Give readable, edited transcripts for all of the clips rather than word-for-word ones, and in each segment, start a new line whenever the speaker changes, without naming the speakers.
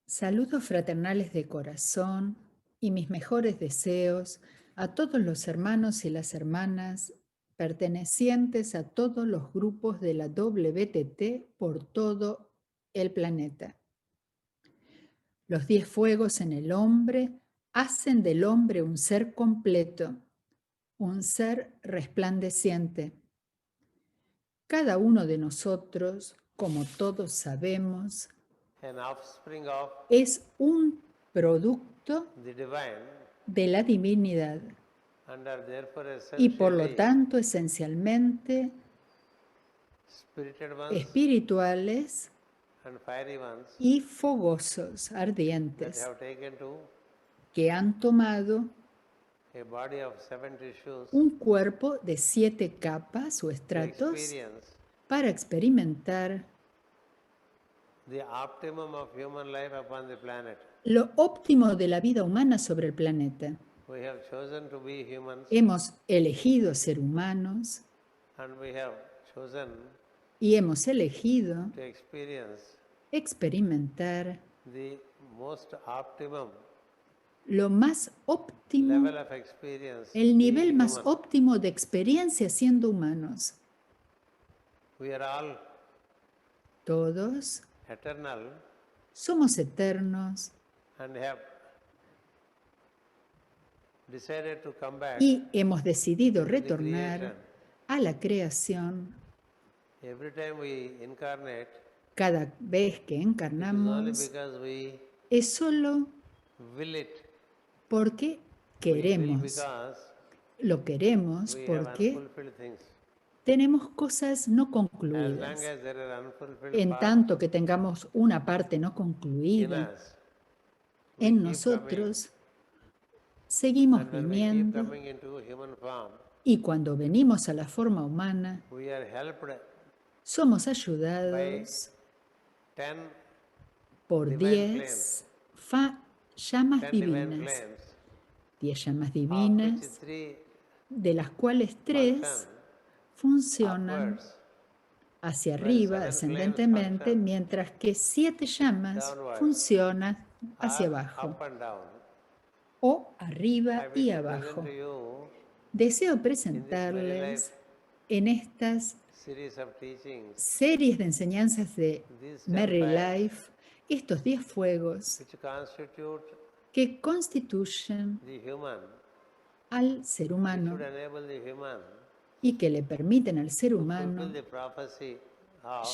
Saludos fraternales de corazón y mis mejores deseos a todos los hermanos y las hermanas pertenecientes a todos los grupos de la WTT por todo el planeta. Los 10 fuegos en el hombre hacen del hombre un ser completo, un ser resplandeciente. Cada uno de nosotros, como todos sabemos, es un producto de la divinidad y por lo tanto esencialmente espirituales y fogosos, ardientes, que han tomado un cuerpo de 7 capas o estratos para experimentar lo óptimo de la vida humana sobre el planeta. Hemos elegido ser humanos y hemos elegido experimentar lo más óptimo, el nivel más óptimo de experiencia siendo humanos. Todos somos eternos y hemos decidido retornar a la creación. Cada vez que encarnamos es solo porque queremos. Lo queremos porque tenemos cosas no concluidas. En tanto que tengamos una parte no concluida, en nosotros seguimos viniendo y cuando venimos a la forma humana, somos ayudados por 10 llamas divinas. 10 llamas divinas, de las cuales 3 funcionan hacia arriba, ascendentemente, mientras que 7 llamas funcionan hacia abajo, o arriba y abajo. Deseo presentarles en estas series de enseñanzas de Merry Life estos 10 fuegos que constituyen al ser humano y que le permiten al ser humano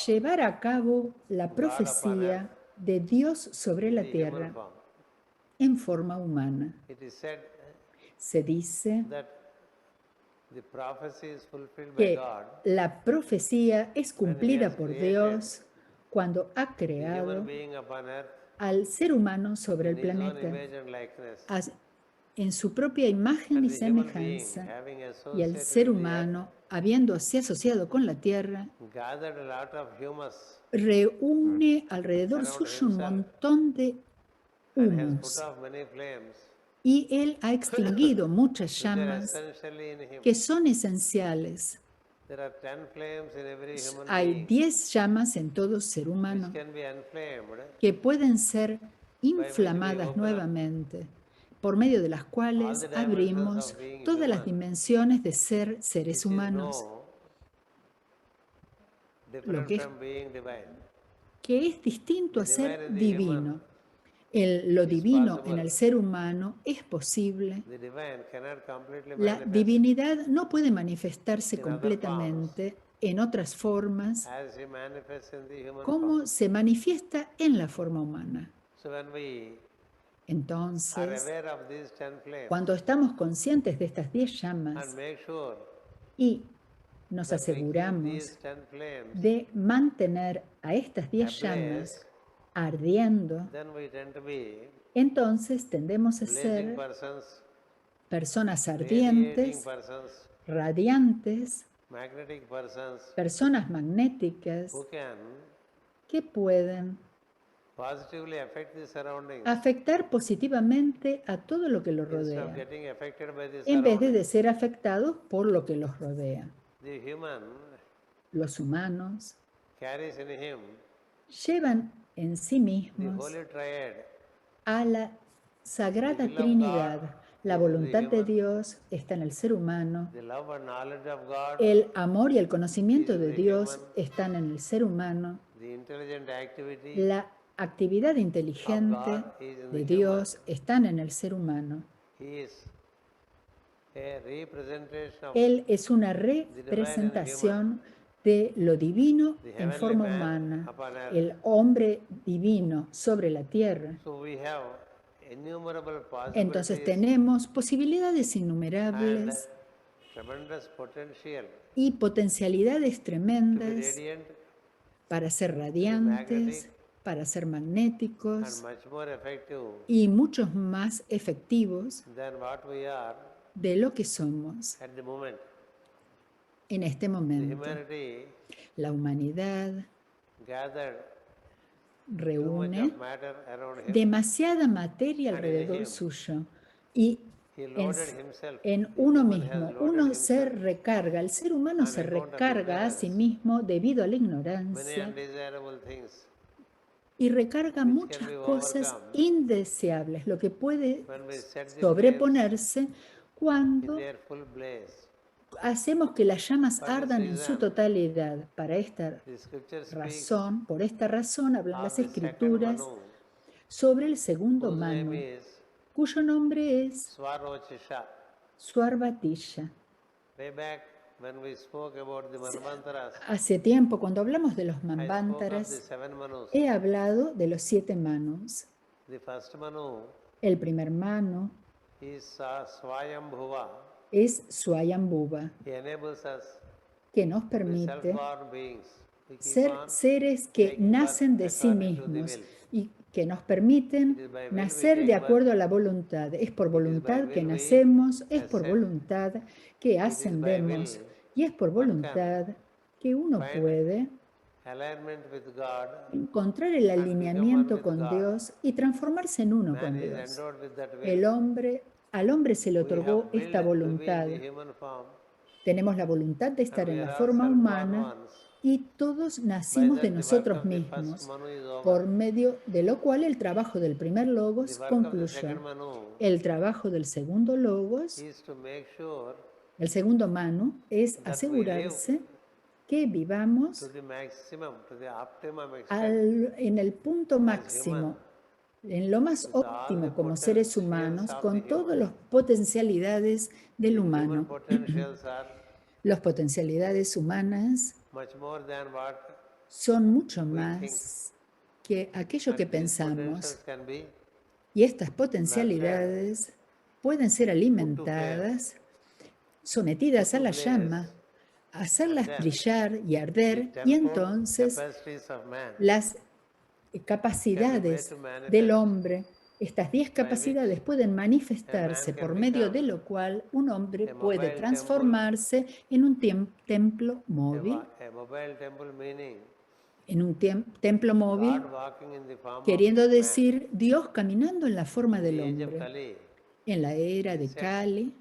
llevar a cabo la profecía de Dios sobre la tierra en forma humana. Se dice que la profecía es cumplida por Dios cuando ha creado al ser humano sobre el planeta en su propia imagen y semejanza, y al ser humano, habiendo así asociado con la tierra, reúne alrededor suyo un montón de humus, y él ha extinguido muchas llamas que son esenciales. Hay 10 llamas en todo ser humano que pueden ser inflamadas nuevamente, por medio de las cuales abrimos todas las dimensiones de ser seres humanos. Lo que es distinto a ser divino. Lo divino en el ser humano es posible. La divinidad no puede manifestarse completamente en otras formas como se manifiesta en la forma humana. Entonces, cuando estamos conscientes de estas 10 llamas y nos aseguramos de mantener a estas 10 llamas ardiendo, entonces tendemos a ser personas ardientes, radiantes, personas magnéticas que pueden afectar positivamente a todo lo que los rodea, en vez de ser afectados por lo que los rodea. Los humanos llevan en sí
the
mismos
Holy Triad.
a la Sagrada
The will of
Trinidad.
God
La
is in the
voluntad de
human.
Dios está en el ser humano.
The love and knowledge of God,
El amor y el
is
conocimiento
in
de
the
Dios
human.
están en el ser humano.
The intelligent activity
La actividad
of
inteligente
God is in
de
the human.
Dios están en el ser humano.
He is a representation of
Él es una
the divine in the human.
representación de lo divino
The
en
heavenly
forma
man
humana,
upon earth.
el hombre divino sobre la tierra.
So we have innumerable
Entonces
possibilities
tenemos posibilidades
and
innumerables
tremendous potential
y potencialidades
to be
tremendas
radiant
para ser
to be
radiantes,
magnetic
para ser
and
magnéticos
much more effective
y muchos más efectivos
than what we are
de lo que somos
at the moment.
en este
The
momento.
humanity
La humanidad
gathered too much
reúne
of matter around him.
demasiada materia
And in
alrededor
him.
suyo y
He
en,
loaded himself.
en
The
uno
human has
mismo.
loaded
Uno se
himself
recarga, el ser humano
on
se
account of
recarga a sí
ignorance.
mismo debido a la
Many
ignorancia
undesirable things
y recarga
which can
muchas
be
cosas
overcome
indeseables, lo que puede
when we set the flames
sobreponerse
in
cuando
their full blaze.
hacemos que las llamas
For this
ardan en su
reason,
totalidad. Para esta
the scripture speaks
razón, por esta razón hablan
of
las
the second
escrituras
Manu,
sobre el segundo
whose name
Manu,
is
cuyo nombre es
Swarochisha.
Suarvatisha.
Way back when we spoke about the Manvantaras,
Hace tiempo, cuando hablamos de los
I spoke of the
Manvántaras,
seven Manus.
he hablado de los 7 Manus.
The first Manu
El primer Manu
is Swayambhuva.
es Swayambhuva,
He enables us
que nos
to be
permite
self-born beings. We keep
ser
on
seres que
taking birth
nacen de sí
according to the
mismos
will.
y que nos
It
permiten
is by will we
nacer
take
de acuerdo a
birth.
la voluntad. Es por
It is by
voluntad que
will we
nacemos, es por
ascend.
voluntad que
It is by
ascendemos
will
y es por
one can
voluntad que uno
find
puede
alignment with God.
encontrar el
and become one
alineamiento
with
con
God.
Dios y transformarse en uno con
Man is
Dios.
endowed with that will.
Al hombre se le
We
otorgó
have
esta
willed to be in
voluntad.
the human form,
Tenemos la voluntad de
and
estar en
we
la
are all
forma
self-born
humana
ones.
y todos
By
nacimos de
that, the work
nosotros
of the first
mismos,
Manu is over.
por medio de lo cual el trabajo del primer
The
Logos
work of the
concluyó.
second Manu
El trabajo del segundo Logos,
is to make sure
el segundo Manu, es
that we live
asegurarse que vivamos
to the maximum, to the optimum extent
en el punto
as
máximo,
human,
en lo más
with all the
óptimo como seres
potentials
humanos,
of
con
the
todas
human.
las potencialidades del
The human
humano.
potentials are
Las potencialidades humanas
much more than what
son mucho
we think.
más que aquello que
And these
pensamos,
potentials can be
y estas potencialidades pueden ser alimentadas, sometidas
put
a
to
la
blaze,
llama, hacerlas
and then
brillar y
the
arder, y
tenfold
entonces
capacities of man
las
can be made
capacidades
to
del
manifest,
hombre, estas 10 capacidades pueden manifestarse
a man can
por medio de
become
lo cual un hombre
a
puede
mobile
transformarse en un templo móvil,
a mobile temple meaning
en un templo móvil,
God walking in the form of
queriendo
man.
decir Dios caminando en la forma
In
del
the age of
hombre.
Kali,
En la era
it
de
is said
Kali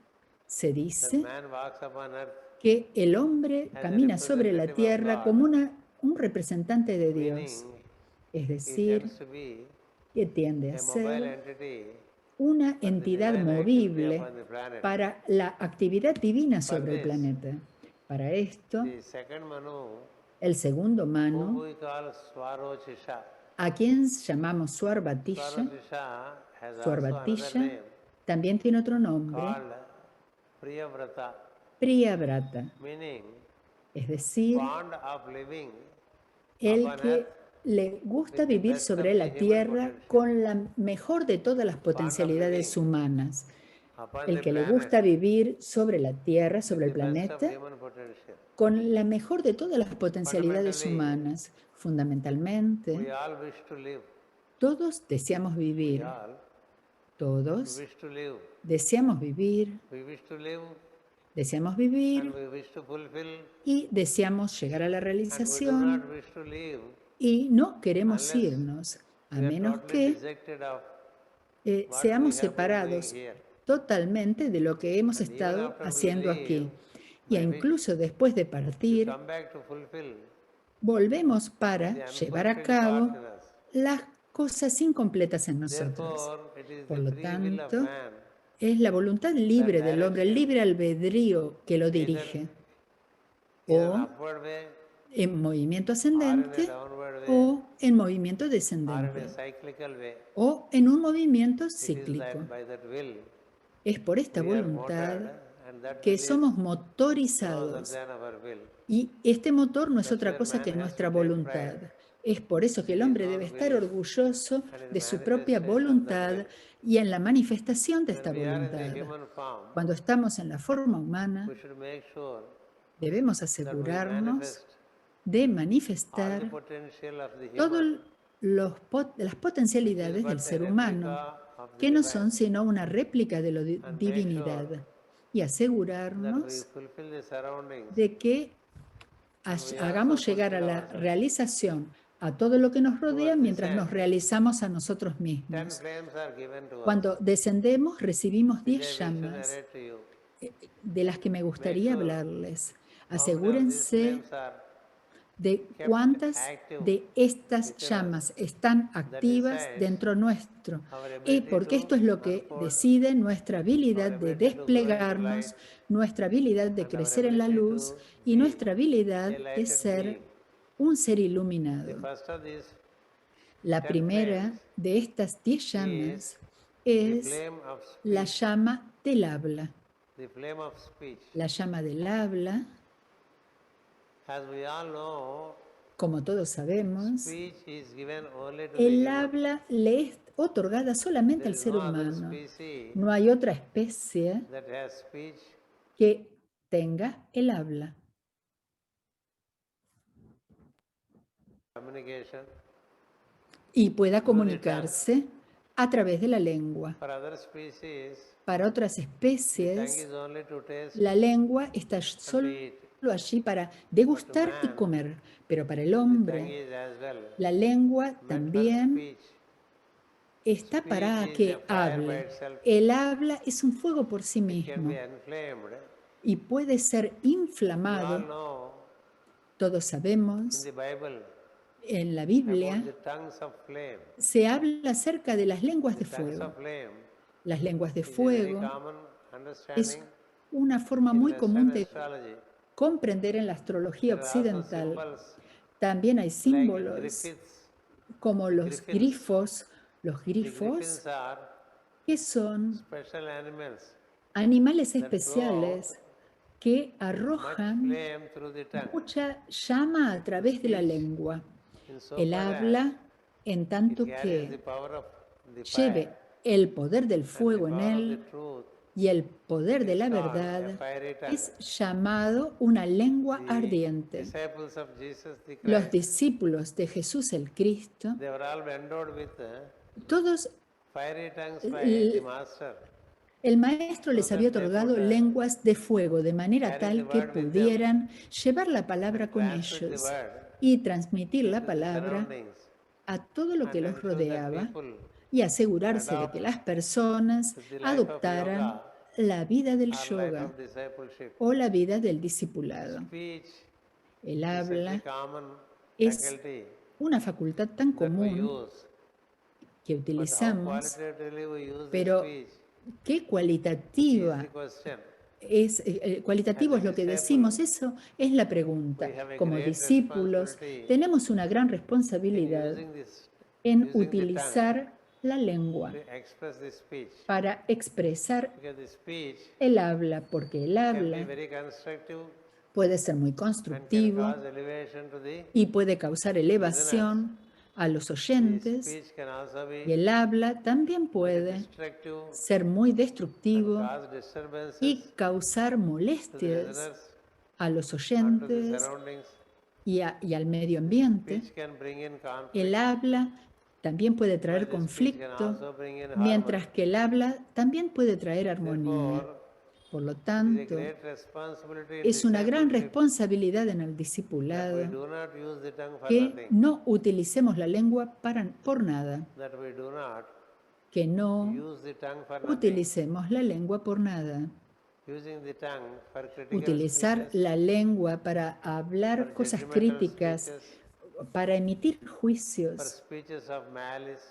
se
that
dice
man walks upon earth
que el hombre
as a
camina sobre la
representative of
tierra
God,
como un representante de Dios,
meaning
es
he
decir,
tends to be
que tiende a
a mobile
ser
entity
una
for the
entidad
divine activity
movible
upon the planet.
para la actividad divina
For
sobre el
this,
planeta. Para esto,
the second Manu,
el segundo
whom
Manu,
we call Swarochisha.
a quien llamamos Suarvatisha,
Swarochisha has also another
Suarvatisha,
name
también tiene otro nombre,
called Priyavrata,
Priyavrata,
meaning
es decir,
fond of living
el
upon
que
earth
le gusta
with the
vivir
best
sobre
of
la
the human
tierra
potential.
con la mejor de todas las
Fond of
potencialidades
living
humanas.
upon
El
the
que le
planet
gusta vivir sobre la tierra,
with
sobre el
the best of
planeta,
human potential.
con la mejor de todas las potencialidades
Fundamentally,
humanas. Fundamentalmente,
we all wish to live.
todos deseamos
We
vivir.
all
Todos
wish to live.
deseamos vivir,
We wish to live
deseamos
and
vivir
we wish to fulfill,
y deseamos llegar a la
and we do
realización
not wish to live
y no queremos
unless
irnos, a
we are
menos
totally
que
dissected of what
seamos
we have been doing
separados
here.
totalmente de lo que hemos
And even
estado
after we
haciendo aquí.
leave,
Y
by which
incluso después de
we
partir,
come back to fulfill
volvemos para
the
llevar a
unfulfilled
cabo
part in us.
las cosas incompletas en nosotros.
Therefore, it is
Por
the
lo
free will of
tanto,
man
es la voluntad libre del hombre, el
directs him
libre albedrío que lo
either
dirige,
in an
o
upward way,
en movimiento
or in a
ascendente,
downward way,
o en movimiento
or in a
descendente,
cyclical way.
o en un movimiento
It is
cíclico.
that by that will
Es por esta
we are
voluntad
motored, and that
que
will is
somos
no other
motorizados.
than our will.
Y este motor no es
That's
otra
where
cosa
man
que
has to
nuestra
take
voluntad.
pride
Es por eso que el
in his
hombre
own
debe estar
will
orgulloso
and in
de
the
su propia
manifestation of that
voluntad
will.
y en la manifestación de esta
When we are in the
voluntad.
human form,
Cuando estamos en la forma humana,
we should make sure
debemos
that we
asegurarnos
manifest
de
all the
manifestar
potential of the
todas
human,
las potencialidades
which
del
is but
ser
a
humano,
replica of the
que no
divine,
son sino una réplica de la
and make
divinidad,
sure
y
that we
asegurarnos
fulfill the surroundings,
de que
and we also
hagamos llegar a
fulfill
la
ourselves.
realización a todo lo que nos rodea
Towards
mientras
this
nos
end,
realizamos a nosotros
10
mismos.
flames are given to us,
Cuando descendemos, recibimos
which I
10
wish to
llamas
narrate to you.
de las que me gustaría
Make sure
hablarles.
how many of these
Asegúrense
flames are
de
kept
cuántas
active
de estas
within us.
llamas están activas
decides
dentro nuestro.
our
Y
ability
porque esto es
to
lo que
unfold,
decide nuestra habilidad
our
de
ability to grow into
desplegarnos,
light,
nuestra habilidad de
and our
crecer en la
ability
luz
to
y
be
nuestra habilidad
a
de
lighted
ser
being.
un ser
The
iluminado.
first of these
La
10
primera
flames
de estas 10
is
llamas
the
es
flame of
la
speech,
llama del habla.
the flame of speech.
La llama del habla,
As we all know,
como todos sabemos,
speech is given only to the
el
human.
habla le es otorgada solamente
There
al
is
ser
no other
humano.
species
No hay otra especie
that has speech,
que tenga el habla
communication.
y pueda comunicarse a través de la lengua.
For other species,
Para otras
the tongue
especies,
is only to taste
la lengua está
and to
solo
eat.
allí para degustar y comer, pero para el
The tongue
hombre,
is as well
la lengua
meant for
también
speech.
está
Speech
para
is a
que
fire by
hable.
itself.
El habla es un fuego por sí
It can
mismo
be inflamed.
y puede ser
We all
inflamado.
know
Todos
in
sabemos,
the Bible
en la
about
Biblia
the tongues of flame.
se habla acerca de las lenguas de
The tongues
fuego.
of flame
Las lenguas de
is a very
fuego
common
es
understanding
una forma
in
muy común
Western
de
astrology.
comprender en la astrología
There are also
occidental.
symbols
También hay
like
símbolos
griffiths.
como los
griffins.
grifos. Los
The
grifos
griffins are
que son
special animals
animales
that
especiales que
much
arrojan
flame through the tongue.
mucha llama a través de la lengua.
In so
El
far as
habla, en tanto
it carries the
que
power of the
lleve
fire
el poder del
and the
fuego en
power of the
él
truth,
y el poder
it
de
is
la
called a
verdad,
fiery tongue.
es llamado una lengua
The
ardiente.
disciples of Jesus the
Los
Christ,
discípulos de Jesús el Cristo,
they were all endowed with
todos,
fiery tongues by
el-
the Master.
el Maestro les
So
había
that they
otorgado
could,
lenguas de fuego, de manera
carry the
tal que
word with them
pudieran llevar la palabra
and
con
transmit the
ellos
word
y transmitir la
into the
palabra
surroundings
a todo lo que
and
los
ensure that
rodeaba
people
y asegurarse de que las personas
the life of
adoptaran
yoga
la vida del
or life
yoga
of discipleship.
o la vida del discipulado.
Speech
El
is such a
habla
common
es
faculty
una facultad tan
that we
común
use.
que
But how
utilizamos,
qualitatively we use the
pero
speech
qué
is
cualitativa
the question.
es, cualitativo es lo que decimos, eso es la pregunta.
We have a
Como
great
discípulos
responsibility
tenemos una gran
in
responsabilidad
using this,
en
using the tongue
utilizar la lengua
to express the speech.
para expresar
Because the speech
el habla, porque el
can be
habla
very constructive
puede ser muy
and can
constructivo
cause elevation to the
y puede causar elevación a los
The
oyentes,
speech can also
y
be
el habla también
very
puede
destructive
ser muy
and
destructivo
cause disturbances
y causar
to the
molestias
listeners
a los
and to the
oyentes
surroundings.
y al medio ambiente.
Speech can bring in conflict,
El habla también puede
while
traer
the speech can
conflicto,
also bring in
mientras
harmony.
que el habla también puede traer armonía.
Therefore,
Por lo
it is a
tanto,
great responsibility in
es una gran
discipleship
responsabilidad en el
that we
discipulado
do not use the tongue for
que
nothing,
no utilicemos la lengua por nada,
that we do not
que no
use the tongue for nothing.
utilicemos la lengua por nada.
Using the tongue for critical
Utilizar
speeches,
la lengua para hablar
for
cosas
judgmental
críticas,
speeches,
para emitir
for
juicios,
speeches of malice,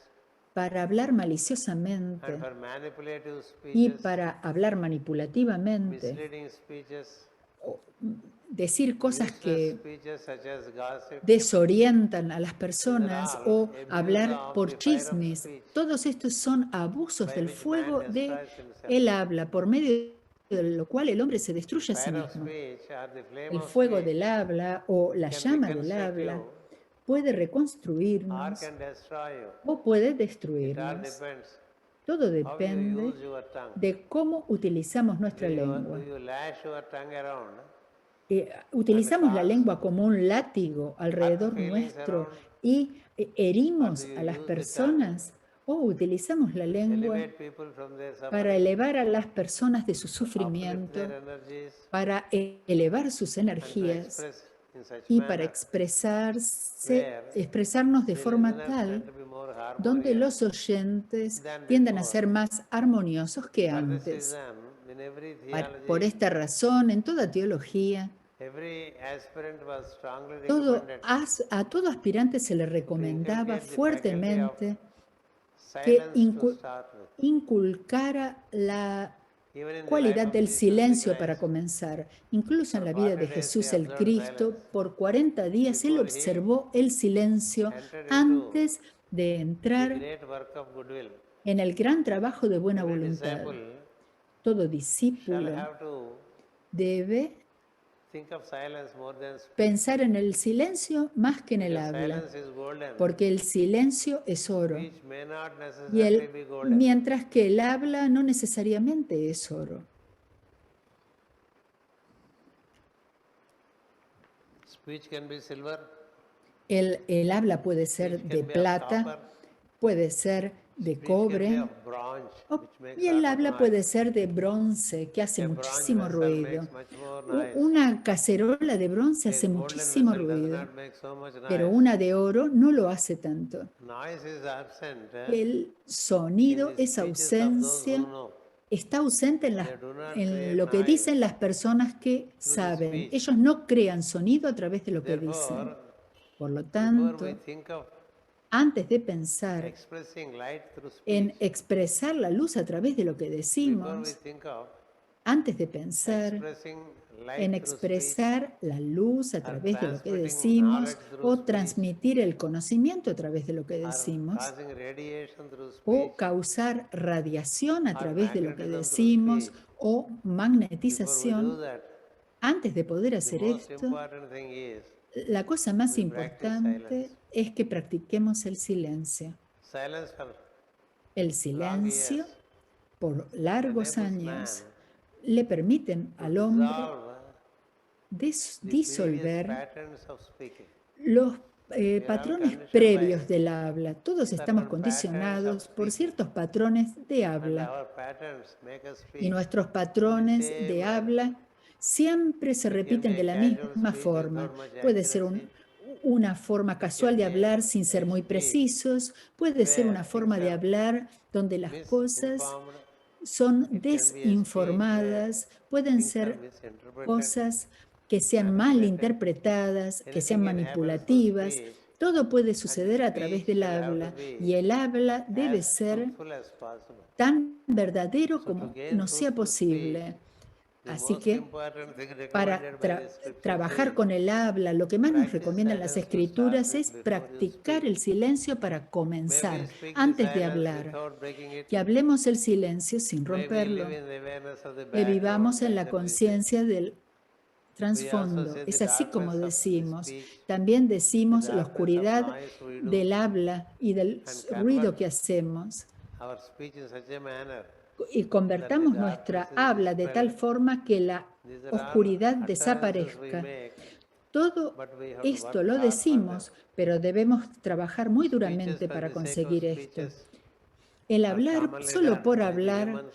para hablar maliciosamente
and for manipulative
y
speeches,
para hablar manipulativamente,
misleading speeches,
decir cosas
useless
que
speeches such as gossip,
desorientan a las
these are
personas
all
o
abuse
hablar
of
por
the fire of
chismes.
speech
Todos estos son abusos
by
del
which man
fuego de
destroys himself.
el habla, por medio de lo cual el hombre se
The
destruye a sí
fire of
mismo.
speech or the flame
El
of
fuego
speech
del habla o la
can
llama del
reconstruct
habla
you
puede
or
reconstruirnos
can destroy you.
o puede
It all
destruirnos.
depends
Todo
how you
depende
use your tongue.
de cómo utilizamos nuestra
Do
lengua.
you lash your tongue around
Utilizamos la
cause
lengua como un látigo alrededor
feelings
nuestro
around,
y
or do
herimos
you
a las
use the tongue
personas o utilizamos la
to
lengua
elevate people from their
para
suffering,
elevar a las personas de su
to uplift
sufrimiento,
their energies,
para elevar sus
and to
energías
express in such
y para
manner
expresarnos de
the
forma
listeners tend
tal
to be more
donde
harmonious
los oyentes
than
tiendan a
before.
ser más armoniosos que
For this
antes.
reason, in every
Por
theology,
esta razón, en toda teología,
every aspirant was strongly
todo,
recommended
a todo aspirante se le
to
recomendaba
inculcate the faculty of
fuertemente que
silence to start with.
inculcara la
Even in the life
cualidad
of
del
Jesus
silencio
the
para
Christ,
comenzar. Incluso en
for
la vida
40
de
days
Jesús
he
el
observed
Cristo,
silence
por 40 días él
before he
observó el silencio
entered into
antes de
the
entrar
great work of goodwill.
en el gran trabajo de buena
Every
voluntad.
disciple
Todo
shall
discípulo
have to
debe
think of silence more than speech,
pensar en el silencio más que en el
because
habla,
silence is golden.
porque el silencio es oro,
Speech may not
y
necessarily be golden.
mientras que el habla no necesariamente es oro.
Speech can be silver,
El habla puede ser
speech
de
can be of
plata,
copper,
puede ser de
speech can be
cobre,
of bronze, which makes
y el
lot of
habla puede
noise.
ser de bronce, que hace
A bronze
muchísimo
vessel
ruido.
makes much more noise.
Una cacerola de bronce
A
hace
golden
muchísimo
vessel does
ruido,
not make so much
pero
noise.
una de oro no lo hace tanto.
Noise is absent
El
in
sonido
the
es
speeches of those
ausencia,
who know.
está ausente
They do not
en
create
lo que
noise
dicen las personas que
through the
saben.
speech.
Ellos no crean sonido a través de lo que dicen.
Therefore,
Por lo
before
tanto,
we think of
antes de pensar
expressing light through
en
speech,
expresar la luz a través de lo que
before we
decimos,
think of
antes de pensar
expressing
en
light through speech,
expresar la luz a
or
través de lo que
transmitting
decimos
knowledge through
o
speech,
transmitir el conocimiento a través de lo que
or
decimos
causing radiation through speech,
o causar radiación a
or
través de lo que
magnetism through
decimos
speech,
o
before we do
magnetización,
that,
antes de poder
the
hacer
most
esto,
important thing is
la cosa más
we practice
importante
silence.
es que practiquemos el silencio.
Silence for
El
long
silencio
years
por largos
enables
años
man
le permiten
to
al hombre
dissolve the previous
disolver
patterns of speaking.
los
We are all
patrones
conditioned
previos
by
del habla. Todos estamos
certain
condicionados
patterns of
por
speaking.
ciertos patrones de
And
habla.
our patterns make us
Y
speak
nuestros
in the
patrones
same
de
manner.
habla siempre se
It can
repiten
be
de
a
la
casual
misma
speech
forma.
without much
Puede ser
accuracy.
una forma casual
can
de
be
hablar sin ser
a
muy
speech
precisos. Puede ser
where
una
things
forma de
are
hablar donde las cosas
misinformed.
son
It can be a speech where
desinformadas. Pueden
things are
ser
misinterpreted.
cosas que sean mal interpretadas, que sean
Anything can happen through
manipulativas.
speech.
Todo puede
And the
suceder a través
speech
del
shall have to
habla
be
y el habla debe
as
ser
truthful as possible.
tan verdadero
So to
como
gain
nos sea
truthful speech,
posible.
the
Así
most
que
important thing
para
recommended by the scriptures
trabajar
is
con el habla, lo que más nos
practice
recomiendan las
silence to
escrituras
start with
es
before you
practicar
speak.
el silencio para
May we
comenzar,
speak the
antes de
silence
hablar.
without breaking it.
Que hablemos el silencio sin
May we
romperlo.
live in the awareness of the
Que vivamos
background
en la
that we say.
conciencia del
We also
trasfondo.
say the
Es así como
darkness of the
decimos.
speech,
También
the
decimos la
darkness of
oscuridad
noise we do,
del habla y del
and
ruido
convert
que hacemos.
our speech in such a manner
Y
that the
convertamos
darkness
nuestra
is
habla de tal
dispelled.
forma que la
These are all
oscuridad
utterances we
desaparezca.
make,
Todo
but we have to
esto
work
lo
hard for them.
decimos, pero debemos trabajar muy
Speeches
duramente
for
para
the sake of
conseguir esto.
speeches
El
are
hablar
commonly
solo
done
por
by the
hablar
humans,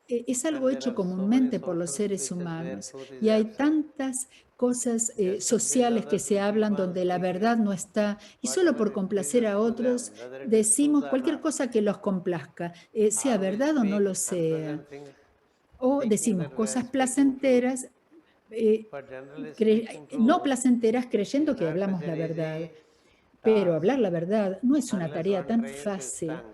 es algo
and there
hecho
are so many
comúnmente por los
social
seres
speeches where
humanos.
truth is
Y hay
absent.
tantas cosas
Just to please
sociales que
others,
se
we keep
hablan
on
donde la
speaking
verdad no está. Y solo
whatever
por
it
complacer
pleases
a
to
otros
them, whether it is truth
decimos
or
cualquier
not.
cosa que los complazca, sea
Or we
verdad o no
speak
lo sea.
unpleasant things,
O
thinking
decimos
that we are
cosas
speaking truth.
placenteras
but generally
no
speaking,
placenteras creyendo que
not
hablamos
such
la
an
verdad.
easy
Pero
task
hablar la verdad no es una
unless
tarea
one
tan
trains his
fácil,
tongue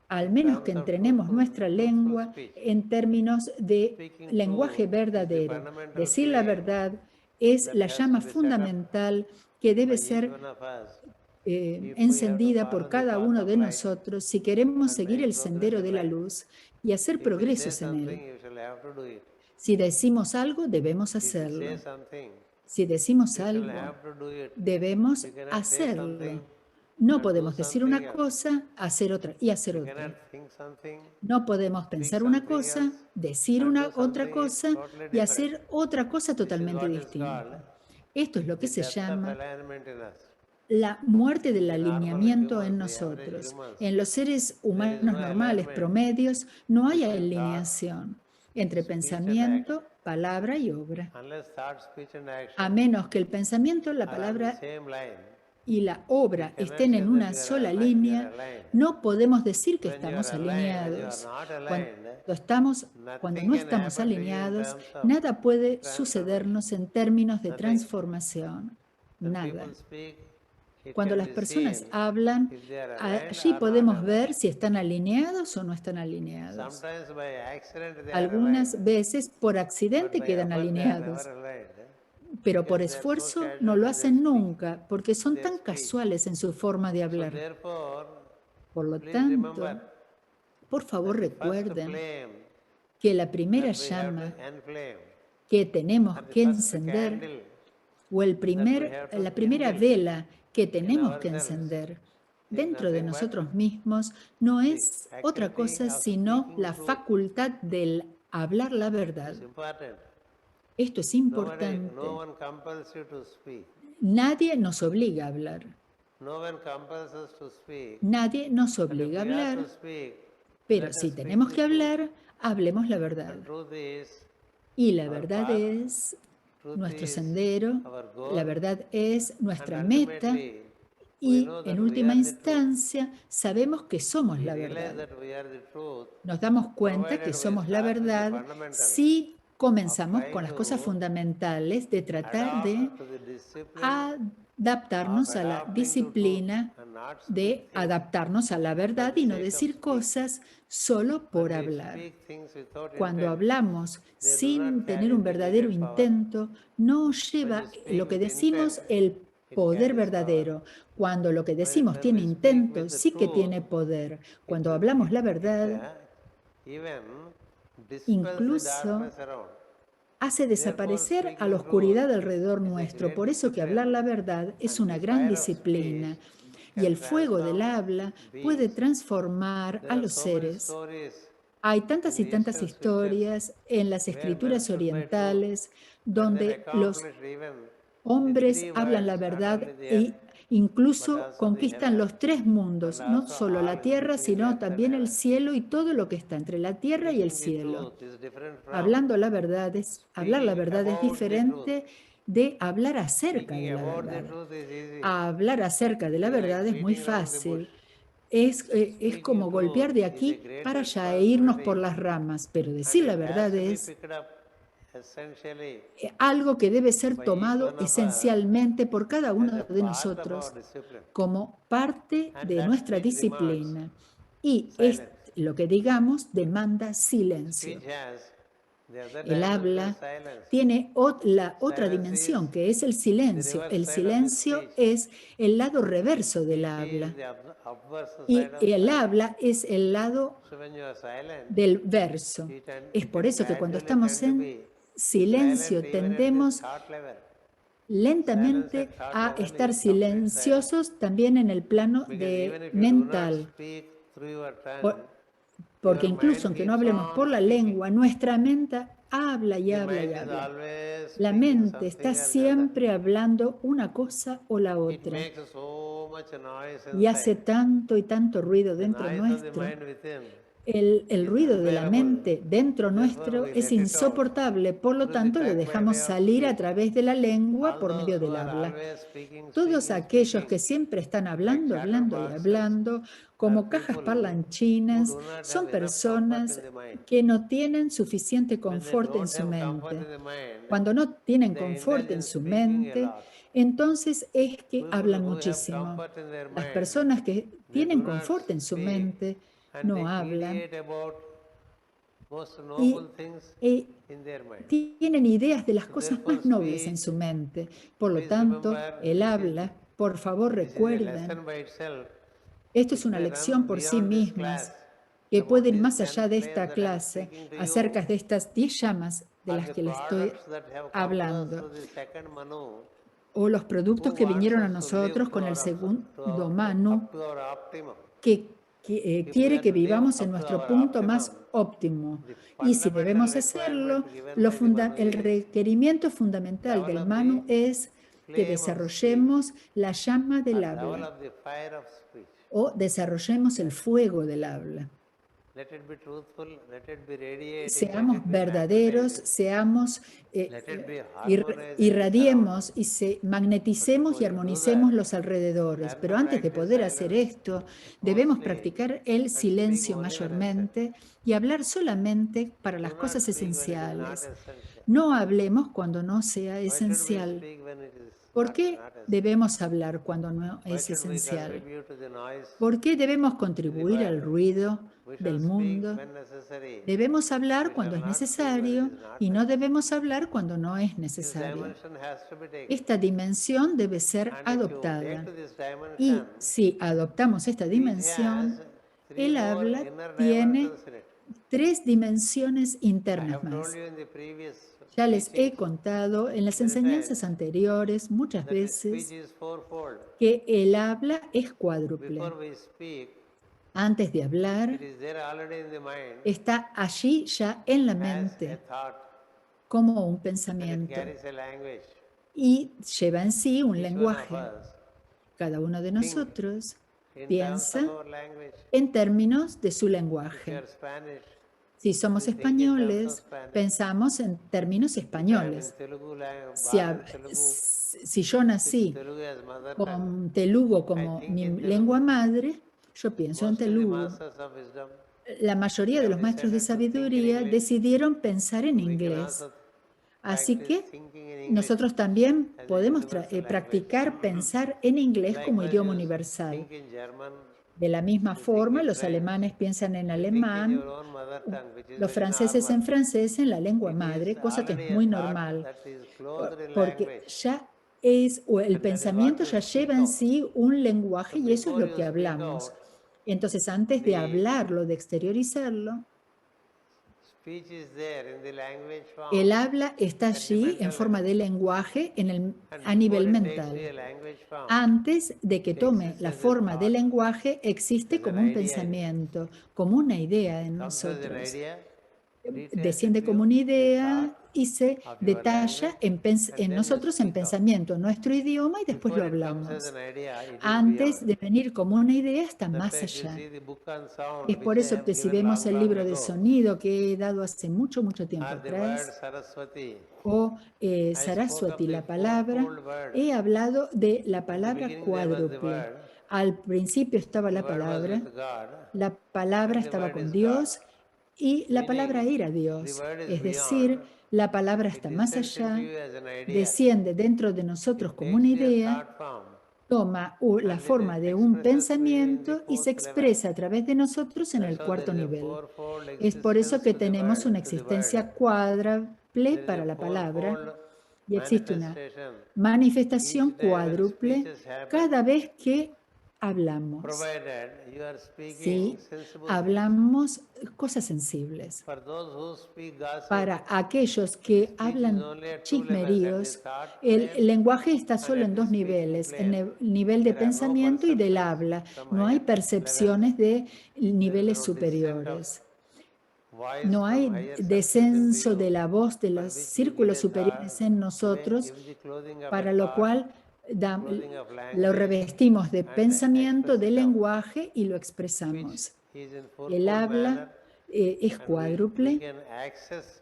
al
in
menos que
terms of
entrenemos nuestra
truthful
lengua
speech.
en términos de
Speaking
lenguaje
truth is the
verdadero.
fundamental
Decir la
flame
verdad es
that
la
has
llama
to be set up
fundamental que
by
debe
each
ser
one of us if we have to
encendida por
follow the
cada
path
uno
of
de
light
nosotros si queremos
and
seguir
make
el
progress
sendero
in
de la
life.
luz y hacer
If you say
progresos en él.
something, you shall have to do it.
Si decimos algo, debemos
If you say
hacerlo.
something,
Si decimos
you shall
algo,
have to do it.
debemos
You cannot say
hacerlo.
something
No
and do
podemos decir
something
una
else.
cosa, hacer otra y hacer
You
otra.
cannot think something,
No podemos
speak
pensar una
something
cosa,
else,
decir
and do
una otra
something
cosa
totally
y
different.
hacer otra cosa
This is
totalmente
what is called
distinta. Esto es lo que
the
se
death of
llama
alignment in us.
la muerte del
In the normal
alineamiento en
humans, the average
nosotros.
humans,
En los seres
there is
humanos
no
normales,
alignment
promedios, no hay
between thought,
alineación entre
speech and
pensamiento,
action.
palabra y obra.
Unless thought, speech and
A
action
menos que el pensamiento, la
are on the
palabra
same line,
y la
we
obra
cannot
estén
say
en
that
una
we
sola
are
línea,
aligned.
no podemos decir que
When you
estamos
are aligned, when you are
alineados.
not
Cuando
aligned,
cuando
nothing
no
can
estamos
happen to you in
alineados,
terms of
nada puede
transformation.
sucedernos en términos de
Nothing.
transformación.
When
Nada.
people speak, it
Cuando
can
las
be
personas
seen
hablan,
if they are aligned
allí
or not
podemos
aligned.
ver si están alineados o no están alineados.
Sometimes by accident they are
Algunas
aligned,
veces por
but
accidente
by
quedan
effort they are
alineados,
never aligned.
pero por
Because they are so
esfuerzo no
casual
lo
to
hacen
their speech.
nunca, porque son
their
tan
speech.
casuales en su forma de
So
hablar.
therefore,
Por lo
please
tanto,
remember
por favor
that the first
recuerden
flame
que la primera
that we have
llama
to enflame,
que tenemos
and the
que
first
encender,
candle
o la
to
primera
kindle
vela que
in
tenemos que
ourselves
encender
is
dentro de
nothing but
nosotros mismos no
the
es otra
activity
cosa
of
sino
speaking
la
truth.
facultad del hablar la verdad.
It's important.
Esto es
No
importante.
one compels you to speak.
Nadie nos obliga a hablar.
No one compels us to speak.
Nadie nos
But if
obliga a
we are to
hablar,
speak,
pero
let us
si
speak
tenemos
the
que
truth.
hablar, hablemos la verdad.
The truth is
Y la
our
verdad
path,
es
truth
nuestro
is
sendero,
our
la
goal,
verdad es
and
nuestra meta
ultimately we
y
know that
en
we
última
are the truth.
instancia sabemos que somos
We
la
realize
verdad.
that we are the truth,
Nos damos cuenta
provided
que
we
somos la
start with the
verdad
fundamentals
si
of
comenzamos con
trying
las cosas
to
fundamentales de tratar de
adapt to the discipline
adaptarnos
of
a la
adapting to truth
disciplina
and not
de
speak things
adaptarnos a la
for
verdad
the
y no
sake of
decir
speaking.
cosas solo por
When we
hablar.
speak things without
Cuando
intent,
hablamos
they do not
sin tener
carry
un
the
verdadero
needed power.
intento, no
When
lleva
you speak
lo que
with
decimos
intent,
el
it
poder
carries power.
verdadero. Cuando lo que decimos
When
tiene
we speak
intento,
with the
sí que
truth,
tiene poder. Cuando hablamos la verdad,
even dispels the
incluso
darkness around.
hace
Therefore,
desaparecer
speaking
a la
the truth
oscuridad alrededor
is a
nuestro.
great
Por eso que hablar
discipline,
la verdad es
and
una
the
gran
fire of
disciplina.
speech
Y
can
el fuego del
transform
habla puede
beings.
transformar
There
a
are
los
so many
seres.
stories
Hay
in
tantas y
the
tantas
Eastern scriptures
historias en las
where men
escrituras
stood by truth
orientales
and then
donde los
accomplished even the
hombres
three
hablan la
worlds, not
verdad
only the
e
earth, but
incluso
also the
conquistan
heaven,
los tres mundos,
and
no
also
solo la
all in
tierra,
between the
sino
earth and
también el
heaven.
cielo y todo lo que está entre la tierra y el
Speaking the
cielo.
truth is different from
Hablar la verdad es
speaking about the truth.
diferente de hablar acerca
Speaking
de la
about the
verdad.
truth is easy.
Hablar acerca de la
It's like
verdad es muy
beating around the bush.
fácil. Es
Speaking
como golpear
truth
de
is a
aquí
great
para allá e irnos por
responsibility,
las ramas, pero
and
decir la
it has
verdad
to be
es
picked up essentially
algo que debe ser
by each
tomado
one of us
esencialmente por cada
as
uno
a
de
part of our
nosotros
discipline.
como parte
And
de
that
nuestra
speech demands
disciplina. Y
silence.
lo que digamos demanda silencio.
Speech has the other
El
dimension,
habla
silence.
tiene la otra
Silence
dimensión,
is
que es el
the
silencio.
reverse
El
side of the
silencio
speech.
es el lado reverso del
Speech
habla.
is the obverse
Y
side of
el
silence.
habla es el lado
So when you are silent,
del verso. Es por eso que cuando estamos en silencio
silent even at the
tendemos
thought level.
lentamente
Silence at thought
a
level
estar
is complete silence.
silenciosos también en el plano
Because even
de
if you do not
mental.
speak through your tongue,
Por- Porque
your
incluso
mind
aunque no
keeps
hablemos
on
por la
speaking.
lengua, nuestra mente habla y
The
habla y
mind is
habla.
always
La
speaking
mente está
something or the other.
siempre hablando una cosa o la
It
otra
makes so much noise
y hace
inside.
tanto y tanto ruido
The
dentro
noise of the
nuestro.
mind within
el ruido de la mente dentro nuestro es insoportable, por lo tanto lo dejamos salir a través de la lengua por medio del habla. Todos aquellos que siempre están hablando, hablando y hablando, como cajas parlanchinas, son personas que no tienen suficiente confort en su mente. Cuando no tienen confort en su mente, entonces es que hablan muchísimo. Las personas que tienen confort en su mente no hablan y tienen ideas de las cosas más nobles en su mente. Por lo tanto, el habla, por favor recuerden, esto es una lección por sí mismas, que puede ir más allá de esta clase, acerca de estas 10 llamas de las que les estoy hablando, o los productos que vinieron a nosotros con el segundo Manu, que quiere que vivamos en nuestro punto más óptimo. Y si debemos hacerlo, el requerimiento fundamental del Manu es que desarrollemos la llama del habla o desarrollemos el fuego del habla. Seamos verdaderos, seamos, irradiemos y magneticemos y armonicemos los alrededores. Pero antes de poder hacer esto, debemos practicar el silencio mayormente y hablar solamente para las cosas esenciales. No hablemos cuando no sea esencial. ¿Por qué debemos hablar cuando no es esencial? ¿Por qué debemos contribuir al ruido del mundo? Debemos hablar cuando es necesario y no debemos hablar cuando no es necesario. Esta dimensión debe ser adoptada. Y si adoptamos esta dimensión, el habla tiene 3 dimensiones internas más. Ya les he contado en las enseñanzas anteriores muchas veces que el habla es cuádruple. Antes de hablar, está allí ya en la mente como un pensamiento y lleva en sí un lenguaje. Cada uno de nosotros piensa en términos de su lenguaje. Si somos españoles, pensamos en términos españoles. Si yo nací con telugu como mi lengua madre, yo pienso en telugu. La mayoría de los maestros de sabiduría decidieron pensar en inglés. Así que nosotros también podemos practicar pensar en inglés como idioma universal. De la misma forma, los alemanes piensan en alemán, los franceses en francés, en la lengua madre, cosa que es muy normal, porque ya el pensamiento ya lleva en sí un lenguaje y eso es lo que hablamos. Entonces, antes de hablarlo, de exteriorizarlo, el habla está allí en forma de lenguaje a nivel mental. Antes de que tome la forma de lenguaje, existe como un pensamiento, como una idea en nosotros. Desciende como una idea y se detalla en nosotros en pensamiento, nuestro idioma, y después lo hablamos. Antes de venir como una idea, está más allá. Es por eso que si vemos el libro de sonido que he dado hace mucho, mucho tiempo atrás, o Saraswati, la palabra, he hablado de la palabra cuádruple. Al principio estaba la palabra estaba con Dios, y la palabra era Dios. Es decir, la palabra está más allá, desciende dentro de nosotros como una idea, toma la forma de un pensamiento y se expresa a través de nosotros en el 4º nivel. Es por eso que tenemos una existencia cuádruple para la palabra y existe una manifestación cuádruple cada vez que hablamos. Sí, hablamos cosas sensibles. Para aquellos que hablan chismeríos, el lenguaje está solo en 2 niveles, en el nivel de pensamiento y del habla. No hay percepciones de niveles superiores. No hay descenso de la voz de los círculos superiores en nosotros, para lo cual lo revestimos de pensamiento, de lenguaje y lo expresamos.
is in
El
fourfold manner,
habla es
and we
cuádruple
can access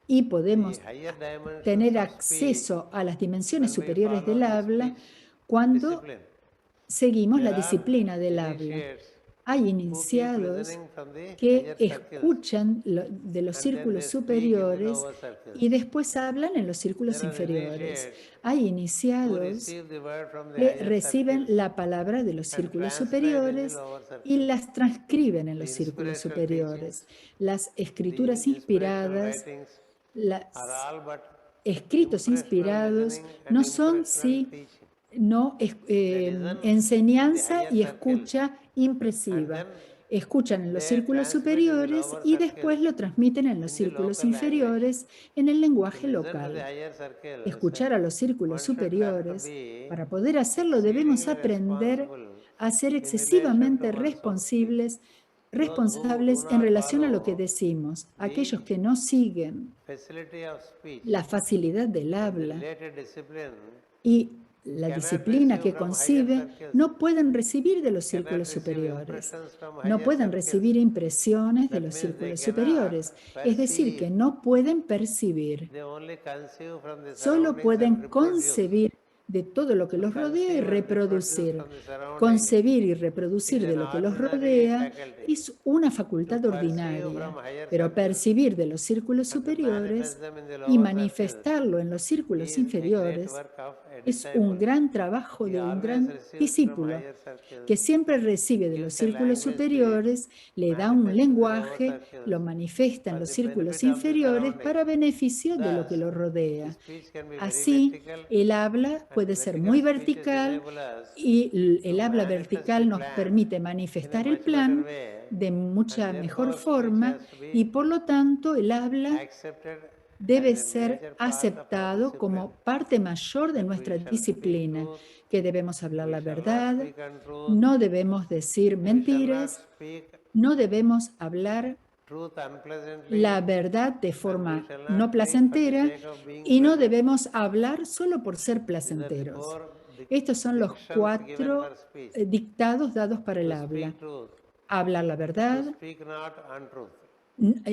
y
the
podemos
higher dimensions
tener
of speech
acceso a las dimensiones
when we
superiores del
follow the
habla
speech
cuando
discipline.
seguimos la
There are
disciplina del habla.
initiates
Hay
who keep
iniciados
listening from the
que
higher circles,
escuchan de los
and then
círculos
they speak in the
superiores
lower circles.
y después hablan en los círculos
There are
inferiores.
initiates
Hay
who
iniciados
receive the word from the
que
higher
reciben
circles
la palabra de los
and
círculos
transcribe in the
superiores
lower
y
circles.
las transcriben en
The
los círculos
inspirational
superiores.
teachings,
Las
the
escrituras
inspirational
inspiradas,
writings
los
are all but
escritos
impressional
inspirados
listening and
no son
impressional
sí
teaching.
no
listen
enseñanza
in the
y
higher
escucha
And
impresiva.
then
Escuchan en los
they
círculos
transmit in the
superiores
lower
y después
circles
lo transmiten en los
in the
círculos
local language.
inferiores en el
To
lenguaje
listen to the
local.
higher circles,
Escuchar a los círculos
one should learn to
superiores,
be
para poder hacerlo debemos
exceedingly
aprender
responsible
a ser
in relation
excesivamente
to one's own speech.
responsables en relación a lo que decimos. Aquellos que no siguen
Facility of speech
la facilidad del
in the
habla
later discipline
y la
cannot
disciplina
receive
que
from higher
concibe,
circles,
no pueden recibir de los
cannot
círculos
receive
superiores.
impressions from
No
higher
pueden
circles.
recibir impresiones de
That
los
means they
círculos
cannot
superiores. Es decir, que
perceive.
no pueden percibir.
They only conceive from the
Solo
surroundings
pueden
and reproduce.
concebir de todo lo que
To
los rodea y
conceive and reproduce
reproducir.
from the surroundings
Concebir y
is
reproducir de
an
lo que los
ordinary
rodea
faculty.
es una
To
facultad
perceive
ordinaria,
from higher
pero
circles
percibir de los círculos
and to
superiores
manifest them in the
y
lower circles
manifestarlo en los círculos
is a great
inferiores
work of a
es un
disciple.
gran trabajo
He
de un
always
gran
receives from
discípulo
higher circles,
que siempre recibe de los
gives a
círculos
language to it,
superiores, le da un
manifests in the lower
lenguaje,
circles
lo manifiesta en
for
los
the
círculos
benefit of the
inferiores
surroundings.
para beneficio de lo que
Thus,
lo
the
rodea.
speech can be very
Así,
vertical,
el habla
and
puede ser
vertical
muy
speeches
vertical
enable us
y el
to
habla
manifest
vertical
the
nos
plan
permite
in a
manifestar el
much better
plan
way,
de mucha
and
mejor
therefore speech
forma
has to be
y por lo tanto el habla
accepted
debe
as a
ser
major part of our
aceptado
discipline.
como parte mayor de
That we
nuestra
shall speak
disciplina,
truth,
que debemos hablar
we
la
shall not
verdad,
speak untruth,
no debemos decir
we shall not
mentiras,
speak
no debemos hablar
truth unpleasantly,
la verdad de
and we
forma
shall
no
not speak for the
placentera
sake of being
y no
pleasant.
debemos hablar solo por ser
These are the
placenteros.
four
Estos son los
dictions given
4
for speech.
dictados dados para el
To
habla.
speak truth,
Hablar la
to
verdad,
speak not untruth,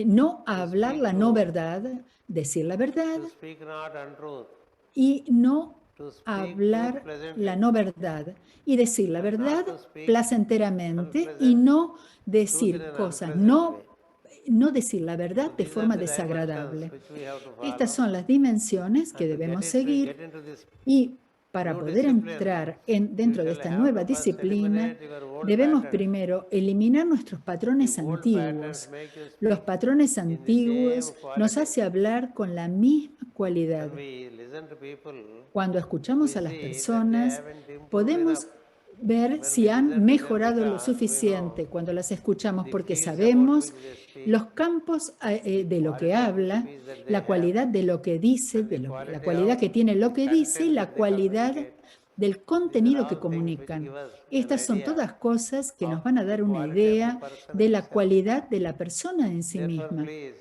no hablar
speak
la no
truth,
verdad, decir la verdad
to speak not untruth,
y no
to speak truth
hablar
pleasantly,
la no verdad y decir la
and not
verdad
to speak
placenteramente y
unpleasant
no
truth in
decir
an
cosas,
unpleasant way.
no decir la verdad
So
de
these are
forma
the dimensions
desagradable.
which we have to
Estas
follow,
son las dimensiones que
and to
debemos
get
seguir
into this
y para
new
poder
discipline,
entrar
you
dentro de
shall
esta
have
nueva
to first
disciplina,
eliminate your old
debemos
patterns.
primero eliminar nuestros
The
patrones
old patterns
antiguos.
make you
Los
speak
patrones
in the same
antiguos nos
quality.
hace hablar con la misma cualidad.
When we listen to people,
Cuando escuchamos
we
a las
see that they
personas,
haven't improved
podemos
enough.
ver
When
si
we
han
listen to them
mejorado lo
because we know
suficiente cuando las escuchamos,
the
porque
fields about
sabemos
which they speak,
los campos de lo que
quality of the
habla,
speech that they
la
have,
cualidad de lo que dice,
and the
la
quality
cualidad
of
que tiene lo
the
que dice y
content
la
that they
cualidad
communicate.
del
These are
contenido que
all things which
comunican.
give us an
Estas son
idea
todas cosas que nos
of
van a
the
dar una
quality of the
idea
person
de la
himself.
cualidad de la persona en sí
Therefore,
misma.
please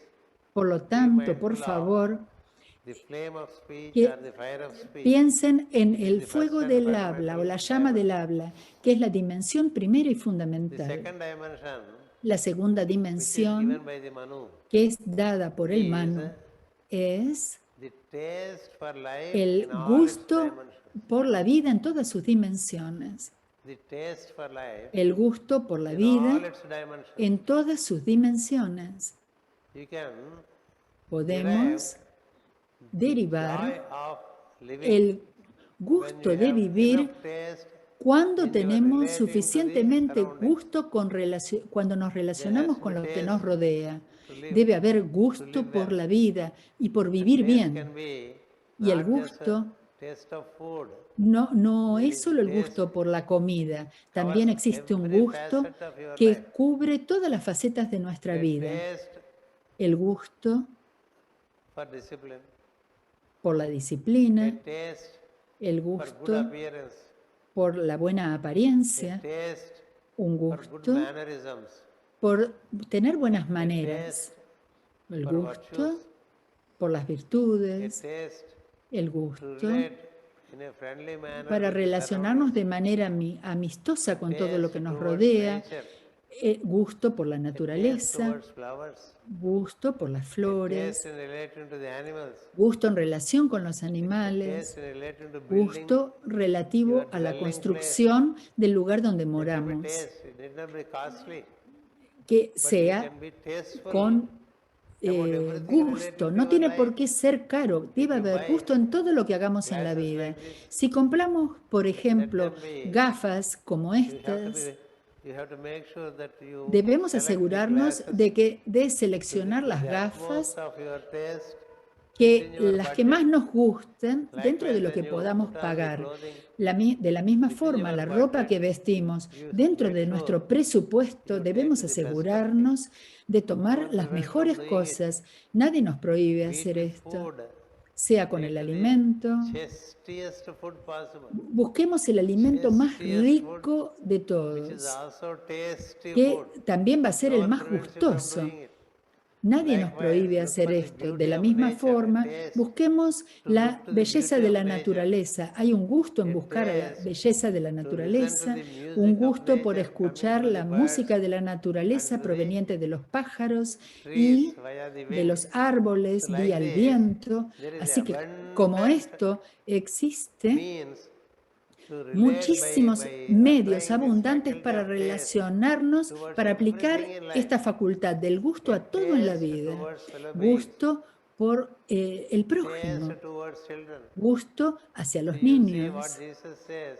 Por lo
be
tanto, por
mindful of
favor,
the flame of speech
que
or the fire of speech,
piensen en
which is
el
the first
fuego
and
del habla o la
fundamental
llama del
dimension.
habla, que es la dimensión primera y
The
fundamental.
second dimension,
La segunda
which is given
dimensión,
by the Manu,
que es dada por el
is
Manu, es
the taste for life
el
in all its
gusto
dimensions.
por la vida en todas sus dimensiones.
The taste for life
El gusto por la
in all
vida
its dimensions.
en todas sus dimensiones.
You can
Podemos
derive
derivar
joy of living
el
when
gusto
you
de
have
vivir
enough taste
cuando
in your
tenemos
relating to the
suficientemente
surroundings.
gusto cuando nos
There
relacionamos
has to
con
be
lo que nos
taste
rodea.
to live,
Debe haber
to
gusto
live
por
well.
la vida y por
And
vivir
taste
bien.
can be
Y el
not just a
gusto
taste of food.
no
There
es
is
solo el
taste
gusto por la comida, también
covers
existe un
every
gusto
facet of your
que
life.
cubre todas las facetas de nuestra
A
vida.
taste
El gusto
for discipline,
por la
a
disciplina,
taste
el
for good
gusto
appearance,
por la buena
a
apariencia,
taste
un
for good
gusto
mannerisms,
por tener buenas
a
maneras,
taste
el
for
gusto
virtues,
por las
a
virtudes,
taste
el
to
gusto
relate in a friendly manner
para
with the
relacionarnos
surroundings,
de manera amistosa con todo lo que
taste
nos
towards
rodea,
nature,
gusto por la
a taste
naturaleza,
towards flowers,
gusto por las
a
flores,
taste in relation to the animals,
gusto en relación con los
a
animales,
taste in relation to building
gusto
your
relativo a la
dwelling place.
construcción del lugar donde
Let it be
moramos,
taste. It need not be costly,
que
but you
sea
can be tasteful
con
about everything
gusto,
related to
no
your
tiene
life.
por qué ser caro,
If
debe
you
haber
buy
gusto en todo lo que hagamos en la
glasses
vida.
like this,
Si compramos, por
let
ejemplo,
them be.
gafas como
You have to
estas,
be. You have to make sure that you
debemos
select the
asegurarnos
glasses
de
to
seleccionar
the
las
utmost
gafas
of your taste
que
within your
las que
budget.
más nos gusten dentro de
Likewise,
lo que
when you
podamos
put on the
pagar.
clothing
De la misma
within
forma,
your
la ropa
budget,
que vestimos
you
dentro
make
de
sure
nuestro presupuesto,
you take
debemos
the best of things.
asegurarnos de tomar
Don't
las
prevent from
mejores
doing it.
cosas. Nadie nos prohíbe
Be it
hacer
with
esto,
food,
sea con
take
el
the
alimento.
tastiest food possible.
Busquemos el alimento más
Tastiest food,
rico de
which is
todos,
also tasty
que
food.
también va a ser
No
el
one
más
prevents you from
gustoso.
doing it.
Nadie nos
Likewise,
prohíbe
look
hacer
for the
esto. De
beauty
la
of
misma
nature, a
forma,
taste
busquemos
to
la
look to the
belleza
beauty
de
of
la
nature,
naturaleza. Hay un gusto en
a
buscar a la
taste
belleza de la
to listen to
naturaleza,
the
un
music of
gusto por
nature coming
escuchar
from the
la
birds
música de la
and
naturaleza
to the
proveniente de los pájaros
trees
y
via the
de
wind.
los
So
árboles
like
vía el
this,
viento.
there is
Así que como
abundant
esto existe
means to relate
muchísimos
by
medios
applying this
abundantes
faculty
para
of taste
relacionarnos,
towards
para aplicar
everything in life.
esta facultad del gusto
A
a todo en la
taste
vida.
towards fellow beings,
Gusto por el prójimo,
taste towards children.
gusto hacia
So
los
you see what
niños.
Jesus says.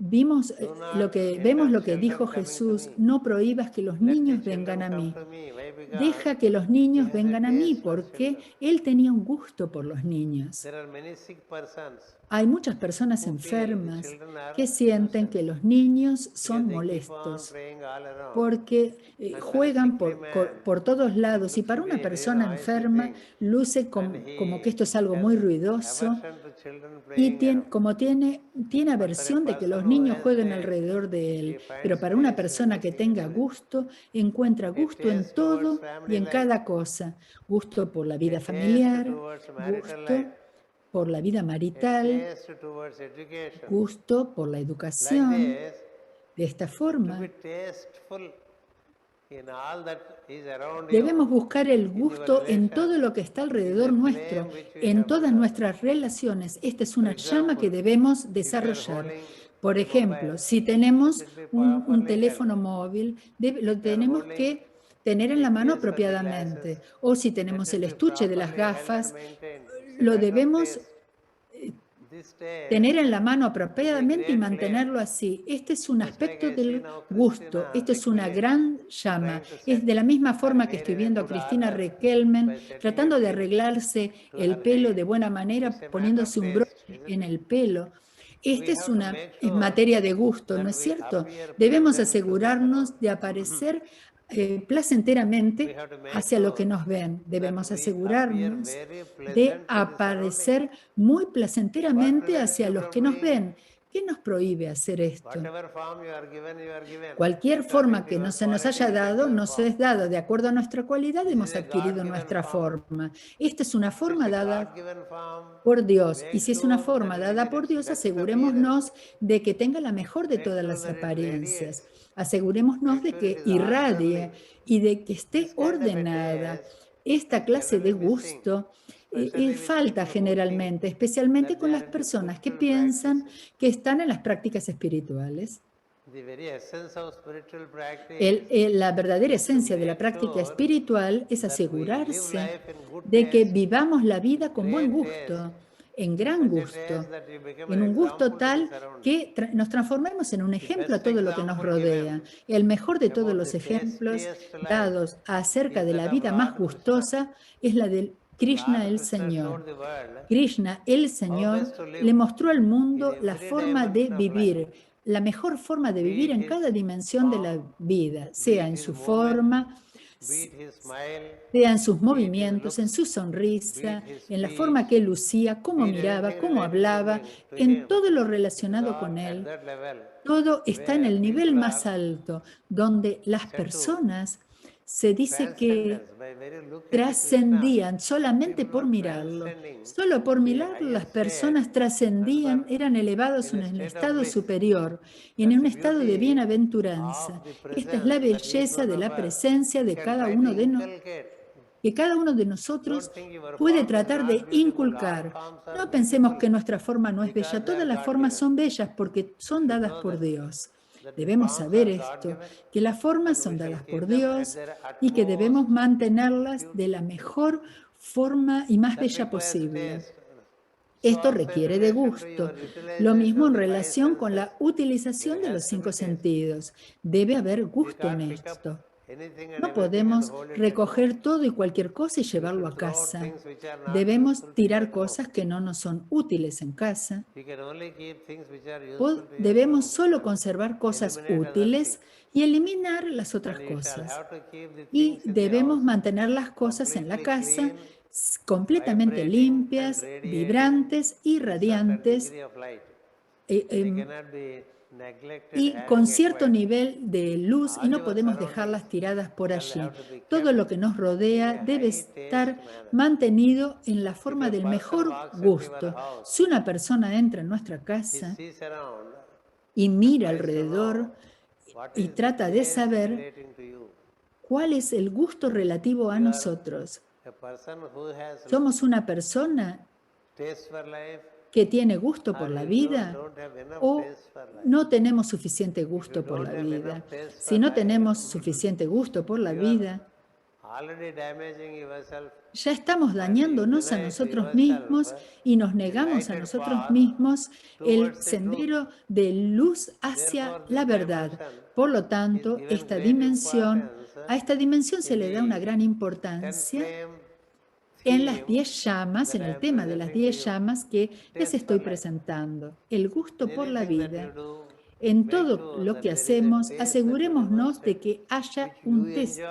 Vemos
Do not
vemos
hinder
lo que dijo
children coming to
Jesús,
me.
no prohíbas que los
Let the
niños vengan
children
a
come
mí.
to me. Why? Because
Deja que los
he
niños
has a
vengan a mí
taste for
porque
children.
Él tenía un gusto por los niños.
There are many sick persons
Hay muchas personas
who feel the
enfermas
children are
que sienten que
nuisance
los niños
because
son
they keep on
molestos
playing all around.
porque
And when a
juegan
sickly man,
por todos
it
lados y
looks
para
to be
una
a very
persona
noisy
enferma
thing,
luce
and
como que
he
esto es algo
has
muy ruidoso
aversion to children
y
playing around.
como tiene
But for a
aversión de que
person
los
who
niños
has
jueguen
taste,
alrededor de él.
he
Pero
finds
para una
taste in
persona que
everything in
tenga
life.
gusto, encuentra
A
gusto en
taste towards
todo y
family
en
life.
cada cosa. Gusto por la
A
vida
taste
familiar,
towards marital
gusto
life.
por la vida
A
marital,
taste towards education.
gusto por la
Like
educación.
this,
De esta
to be
forma,
tasteful in all that is around
debemos
you,
buscar el
in your
gusto en todo
relations,
lo que está
is
alrededor
a
nuestro,
flame which we
en
have to
todas
develop.
nuestras relaciones. Esta es
For
una llama que
example,
debemos
if you are
desarrollar.
holding
Por
a
ejemplo,
mobile,
si
let
tenemos
it be
un
properly
teléfono
held.
móvil, lo
If you are
tenemos
holding
que tener en
a
la mano
case for the
apropiadamente.
glasses,
O si
let
tenemos
it
el
be
estuche de las
properly held and
gafas,
maintained. It's a
lo
matter of
debemos
taste. This taste
tener en la mano
is a
apropiadamente y
great flame.
mantenerlo así. Este es un
Just like
aspecto
I see
del
now
gusto.
Christina
Esto es una
Requelin
gran llama.
trying to
Es
set
de la misma
her
forma que
hair
estoy
in a
viendo a
good
Cristina
order
Requelmen
by setting a
tratando de
pin
arreglarse
to
el
her
pelo de
hair.
buena manera
It's a matter of
poniéndose un broche
taste, isn't
en
it?
el pelo.
We have to make
Es
sure
materia de gusto, ¿no
that
es
we
cierto?
appear
Debemos
pleasant to those around.
asegurarnos de aparecer
We
placenteramente
have to make
hacia los que
sure
nos ven.
that
Debemos
we appear
asegurarnos
very
de
pleasant to the surroundings.
aparecer muy
What
placenteramente
prevents
hacia
you
los
from
que nos
doing it?
ven. ¿Qué nos prohíbe hacer esto?
Whatever form you are given
Cualquier
according
forma
to
que no
your
se nos
quality
haya
you take
dado,
your
nos
form.
es dado de acuerdo a nuestra cualidad,
This
hemos
is a
adquirido
God-given
nuestra
form.
forma. Esta es una
If it's
forma
a
dada
God-given form,
por Dios. Y
make
si es una
sure that
forma
it
dada
is in
por
its
Dios,
best
asegurémonos
appearance.
de que tenga la mejor de
Make
todas
sure
las
that it
apariencias.
radiates.
Asegurémonos
Make
de
sure it
que
is
irradie
orderly.
y de que esté
This kind of a
ordenada.
taste
Esta
is
clase de
generally missing,
gusto
especially with
falta
people who think
generalmente, especialmente
that
con
they
las
are into
personas que
spiritual
piensan
practices.
que están en las prácticas espirituales.
The very essence of spiritual practice
La verdadera
is to
esencia de la
make
práctica
sure
espiritual es
that we live
asegurarse
life in good
de que
taste,
vivamos la vida
in
con buen
great taste,
gusto, en
in
gran
such a
gusto,
taste that you become
en
an
un gusto
example to the
tal
surroundings.
que nos transformemos en un
The
ejemplo a
best
todo lo que nos
example
rodea.
given
El mejor de todos
about
los
the
ejemplos
tastiest life
dados acerca
is
de
that
la
of
vida más
Lord Krishna.
gustosa es la del Krishna
Lord
el
Krishna
Señor.
showed the world
Krishna el
how
Señor
best to live
le mostró al
in
mundo la
every
forma de
dimension of life.
vivir, la mejor forma de
Be
vivir
it
en
his
cada dimensión de la
form,
vida,
be
sea
it
en
his
su
movement,
forma,
be it his smile,
sea en sus
be it his
movimientos, en
looks,
su
be it
sonrisa,
his
en la
speech,
forma que lucía, cómo
be it
miraba,
anything
cómo
related
hablaba,
to
en
him.
todo lo
It is
relacionado
all
con
at
él.
that level
Todo está en
where
el nivel
people
más
are
alto, donde las
said to
personas se dice que
transcendence, by very look at Krishna,
trascendían solamente
people
por
were
mirarlo.
transcending
Solo por
the
mirarlo las
highest
personas
state
trascendían,
and were
eran elevados
in
en
a
el
state of
estado
bliss.
superior y en
That's
un
the
estado de
beauty
bienaventuranza.
of the
Esta es la
presence that each
belleza
one
de
of
la
us
presencia de
can
cada
try to
uno de nosotros,
inculcate.
que cada uno de
Don't
nosotros
think your
puede
form is
tratar
not
de
beautiful. All
inculcar.
forms are
No pensemos
beautiful
que nuestra forma no es
because
bella.
they are
Todas las
God
formas
given.
son bellas porque son
Should
dadas
know
por Dios.
that the
Debemos
forms
saber
are God
esto,
given
que las formas
and
son
we shall
dadas
keep
por
them at
Dios
their
y que debemos
utmost
mantenerlas
beauty.
de la mejor forma y más
That
bella
requires
posible.
taste. So
Esto
also in
requiere de
relation to
gusto.
your
Lo
utilization
mismo
of
en
the five
relación con
senses,
la utilización
there
de los
has to be
5
taste.
sentidos. Debe haber
You
gusto en
can't pick up
esto.
anything and
No
everything and
podemos
hold it at home.
recoger todo y cualquier cosa y
You
llevarlo
should
a
throw out
casa.
things which are not
Debemos
useful to you
tirar
at home.
cosas que no nos son útiles en casa.
You can only keep things which are useful to you at
Debemos
home.
solo conservar cosas
Eliminate other
útiles
things.
y eliminar las otras
And you shall
cosas.
have to keep the
Y
things in the
debemos
house
mantener las cosas en la
completely
casa
clean,
completamente
vibrating and
limpias,
radiating
vibrantes y
with certain
radiantes
degree of light.
eh,
They
em,
cannot be neglected,
y con
having
cierto
acquired.
nivel de luz y
All
no
your
podemos
surroundings
dejarlas tiradas por
shall
allí.
have to be
Todo
kept
lo que nos
in
rodea
a
debe
high taste
estar
manner.
mantenido en la
If
forma
a
del
person
mejor
walks into your
gusto.
house,
Si una persona entra en nuestra
he
casa
sees around
y
and
mira
tries to
alrededor
know what
y
is the
trata de
taste
saber
relating to you.
cuál es el gusto relativo a
You are
nosotros.
a person who has
¿Somos una persona
taste for life,
que tiene gusto por
or
la
you
vida
don't have enough
o
taste for life.
no tenemos suficiente
If you
gusto por
don't
la
have
vida?
enough taste
Si
for
no
life,
tenemos suficiente gusto por la
you are
vida,
already damaging yourself
ya estamos
and you
dañándonos a
deny to
nosotros
yourself
mismos y nos
the
negamos a
lighted
nosotros
path
mismos el
towards the truth.
sendero de luz hacia
Therefore,
la
this
verdad.
dimension
Por lo
is
tanto,
given great importance
a esta dimensión se
in
le da una
the
gran
10
importancia
flame
en las
theme
10 llamas,
that
en
I
el
am
tema de las
presenting to
10
you.
llamas que les
Taste for
estoy
life.
presentando. El gusto por la
Anything that you
vida.
do,
En
make
todo
sure
lo
that
que
there is a
hacemos,
taste that you
asegurémonos de
demonstrate,
que haya
which you enjoy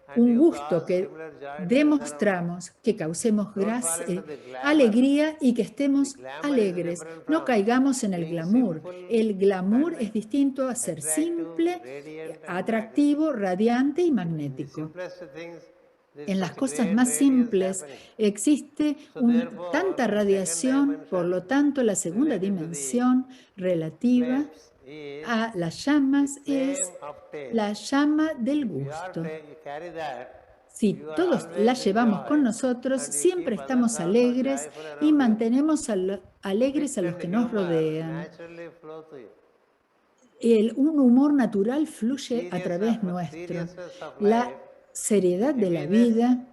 and
un
you
gusto
cause
que
similar joy to your surroundings.
demostramos, que causemos
Don't fall into the glamour.
alegría y que
The
estemos
glamour is
alegres.
different
No
from
caigamos en el
being
glamour.
simple
El glamour
and
es distinto a ser
attractive,
simple,
radiant and magnetic.
atractivo, radiante y
In the
magnético.
simplest things, there is
En las
such
cosas
great
más
radiance
simples
happening.
existe
So therefore,
tanta
the second
radiación, por
dimension
lo tanto la segunda
related to the
dimensión relativa
flames is
a las
the
llamas
flame
es
of taste.
la llama del
If you are
gusto.
you carry that,
Si
you are
todos la
always in
llevamos con
joy
nosotros,
and you
siempre
keep others
estamos
also
alegres
joyful
y
around you.
mantenemos alegres
Wit
a los
and
que nos
humor
rodean.
naturally flow to you.
Un humor natural
The
fluye a través nuestro.
seriousness of
La
life,
seriedad
the
de la
heaviness
vida,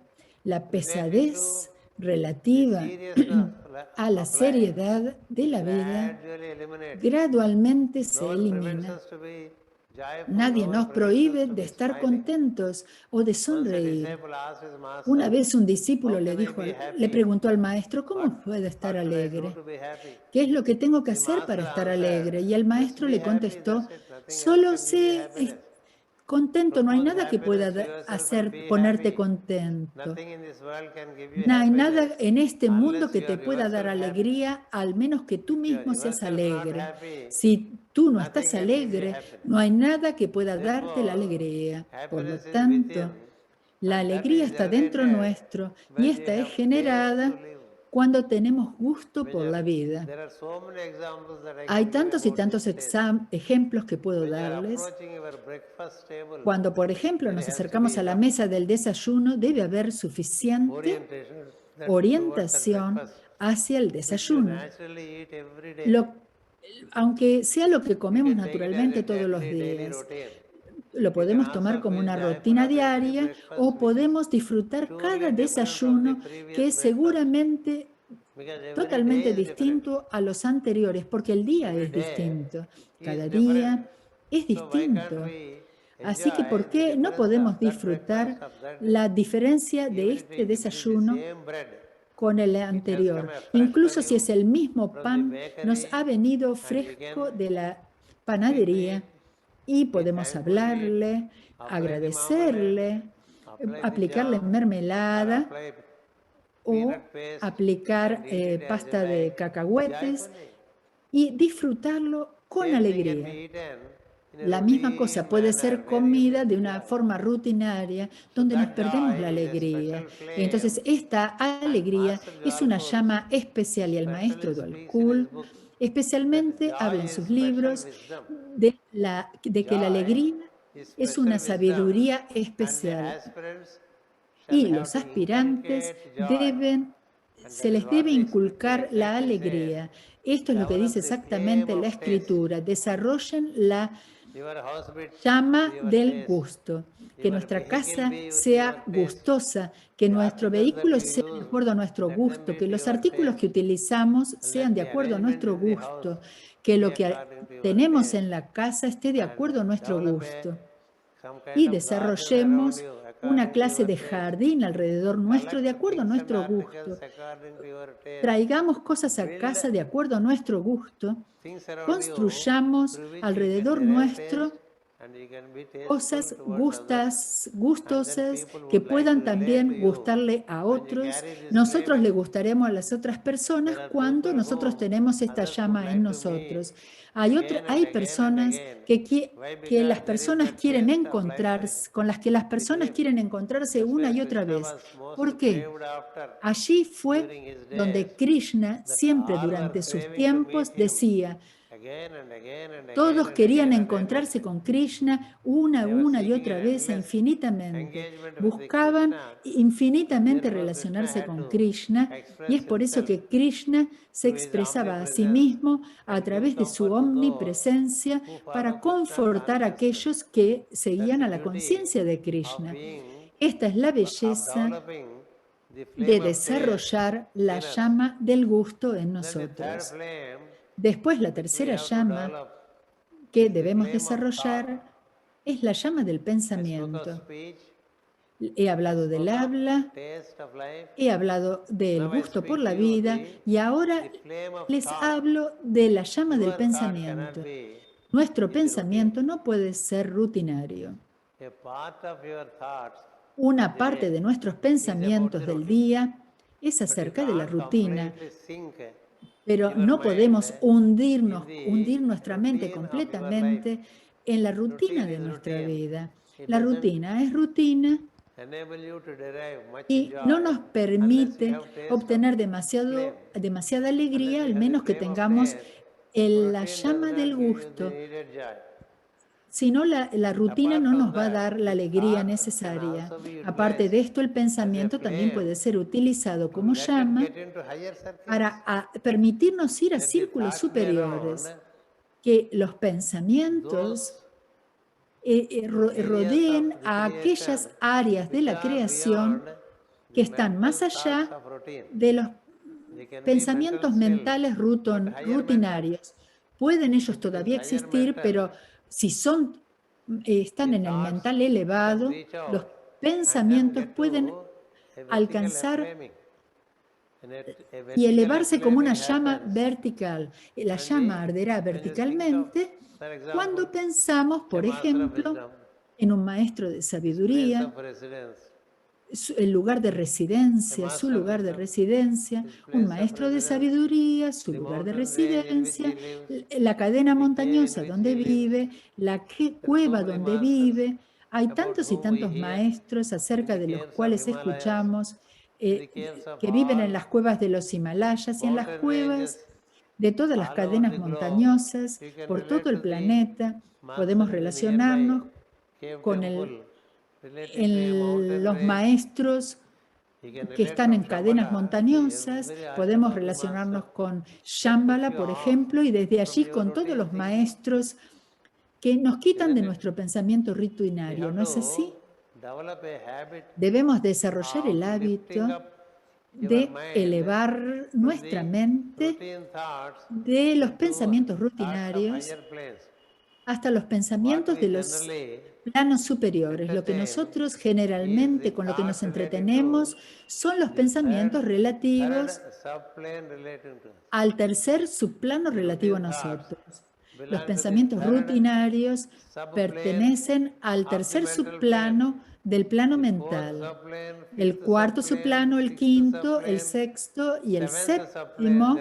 la
related to
pesadez
the
relativa
seriousness
a la
of life
seriedad de la vida
gradually eliminates.
gradualmente
No
se
one prevents
elimina.
us to be joyful,
Nadie
no one
nos
prevents us
prohíbe
to
de
be
estar
smiling.
contentos o de
Once a
sonreír.
disciple asked his
Una
master,
vez un discípulo
how
le
can I
dijo,
be
le
happy?
preguntó al maestro, ¿cómo
What,
puedo estar
what should I do
alegre?
to be happy?
¿Qué es lo que tengo que
The
hacer para
master
estar
answered,
alegre? Y el
just
maestro
be
le
happy,
contestó,
that's it. Nothing else
solo
can give you
sé
happiness.
contento, no hay
Propose
nada que pueda
happiness to yourself and
hacer,
be
ponerte
happy.
contento.
Nothing in this world can give you
No hay nada
happiness
en este mundo
unless
que
you
te
are
pueda dar
yourself happy.
alegría, al menos que tú
If you are
mismo seas
yourself not
alegre.
happy,
Si tú no
nothing
estás
can give you
alegre,
happiness.
no hay nada que pueda darte la
Therefore,
alegría. Por lo
happiness is
tanto,
within,
la
and that
alegría
is
está dentro
generated
nuestro y
when you
esta es
have taste to
generada
live.
cuando tenemos gusto por
When
la vida.
there are so many examples that I
Hay
can give
tantos y
about
tantos
this taste.
ejemplos que puedo
When you are
darles.
approaching your breakfast table,
Cuando, por ejemplo,
there
nos
has to
acercamos
be
a la
enough
mesa del desayuno, debe haber suficiente
orientation towards that
orientación
breakfast,
hacia el
which you
desayuno.
naturally eat every day.
Aunque sea lo que
You
comemos
can take it as
naturalmente
a
todos los
daily
días,
routine.
lo
You can
podemos tomar
also
como
feel
una
joyful
rutina
of every
diaria
breakfast
o
which is
podemos disfrutar
totally
cada
different from the
desayuno
previous
que es
breakfast.
seguramente
Because every day
totalmente
is different.
distinto a los anteriores, porque el día
Every
es
day
distinto. Cada
is different.
día es
So why can't
distinto.
we
Así que,
enjoy
¿por
the
qué no
difference
podemos
of that breakfast,
disfrutar
of that day?
la diferencia de
Even if
este
it is the
desayuno
same bread,
con el
it has
anterior?
come a fresh
Incluso
for
si
you
es el mismo
from the
pan, nos ha
bakery,
venido
and you
fresco
can
de la
speak to
panadería
it,
y
be
podemos
thankful to it,
hablarle,
apply the marmalade,
agradecerle,
apply the
aplicarle
jam, or
mermelada
apply
o
peanut paste,
aplicar
and eat it as
pasta
you
de
like,
cacahuetes
joyfully.
y disfrutarlo con
Same thing can
alegría.
be eaten
La misma cosa puede ser comida de una forma rutinaria, donde nos perdemos la alegría. Y entonces esta alegría es una llama especial, y el maestro Dolkul especialmente habla en sus libros de que la alegría es una sabiduría especial y los aspirantes se les debe inculcar la alegría. Esto es lo que dice exactamente la escritura: desarrollen la llama del gusto, que nuestra casa sea gustosa, que nuestro vehículo sea de acuerdo a nuestro gusto, que los artículos que utilizamos sean de acuerdo a nuestro gusto, que lo que tenemos en la casa esté de acuerdo a nuestro gusto. Y desarrollemos una clase de jardín alrededor nuestro de acuerdo a nuestro gusto. Traigamos cosas a casa de acuerdo a nuestro gusto. Construyamos alrededor nuestro cosas gustosas que puedan también gustarle a otros. Nosotros le gustaremos a las otras personas cuando nosotros tenemos esta llama en nosotros. Hay personas que las personas quieren encontrarse, con las que las personas quieren encontrarse una y otra vez. ¿Por qué? Allí fue donde Krishna siempre durante sus tiempos decía: todos querían encontrarse con Krishna una y otra vez e infinitamente. Buscaban infinitamente relacionarse con Krishna, y es por eso que Krishna se expresaba a sí mismo a través de su omnipresencia para confortar a aquellos que seguían a la conciencia de Krishna. Esta es la belleza de desarrollar la llama del gusto en nosotros. Después, la tercera llama que debemos desarrollar es la llama del pensamiento. He hablado del habla, he hablado del gusto por la vida, y ahora les hablo de la llama del pensamiento. Nuestro pensamiento no puede ser rutinario. Una parte de nuestros pensamientos del día es acerca de la rutina, pero no podemos hundir nuestra mente completamente en la rutina de nuestra vida. La rutina es rutina y no nos permite obtener demasiada alegría, al menos que tengamos la llama del gusto. Si no, la rutina no nos va a dar la alegría necesaria. Aparte de esto, el pensamiento también puede ser utilizado como llama para permitirnos ir a círculos superiores, que los pensamientos rodeen a aquellas áreas de la creación que están más allá de los pensamientos mentales rutinarios. Pueden ellos todavía existir, pero si están en el mental elevado, los pensamientos pueden alcanzar y elevarse como una llama vertical. La llama arderá verticalmente cuando pensamos, por ejemplo, en un maestro de sabiduría, el lugar de residencia, su lugar de residencia, un maestro de sabiduría, su lugar de residencia, la cadena montañosa donde vive, la cueva donde vive. Hay tantos y tantos maestros acerca de los cuales escuchamos que viven en las cuevas de los Himalayas y en las cuevas de todas las cadenas montañosas por todo el planeta. Podemos relacionarnos con los maestros que están en cadenas montañosas. Podemos relacionarnos con Shambhala, por ejemplo, y desde allí con todos los maestros que nos quitan de nuestro pensamiento rutinario. ¿No es así? Debemos desarrollar el hábito de elevar nuestra mente de los pensamientos rutinarios hasta los pensamientos de los planos superiores. Lo que nosotros generalmente, con lo que nos entretenemos, son los pensamientos relativos al tercer subplano relativo a nosotros. Los pensamientos rutinarios pertenecen al tercer subplano del plano mental. El cuarto subplano, el quinto, el sexto y el séptimo,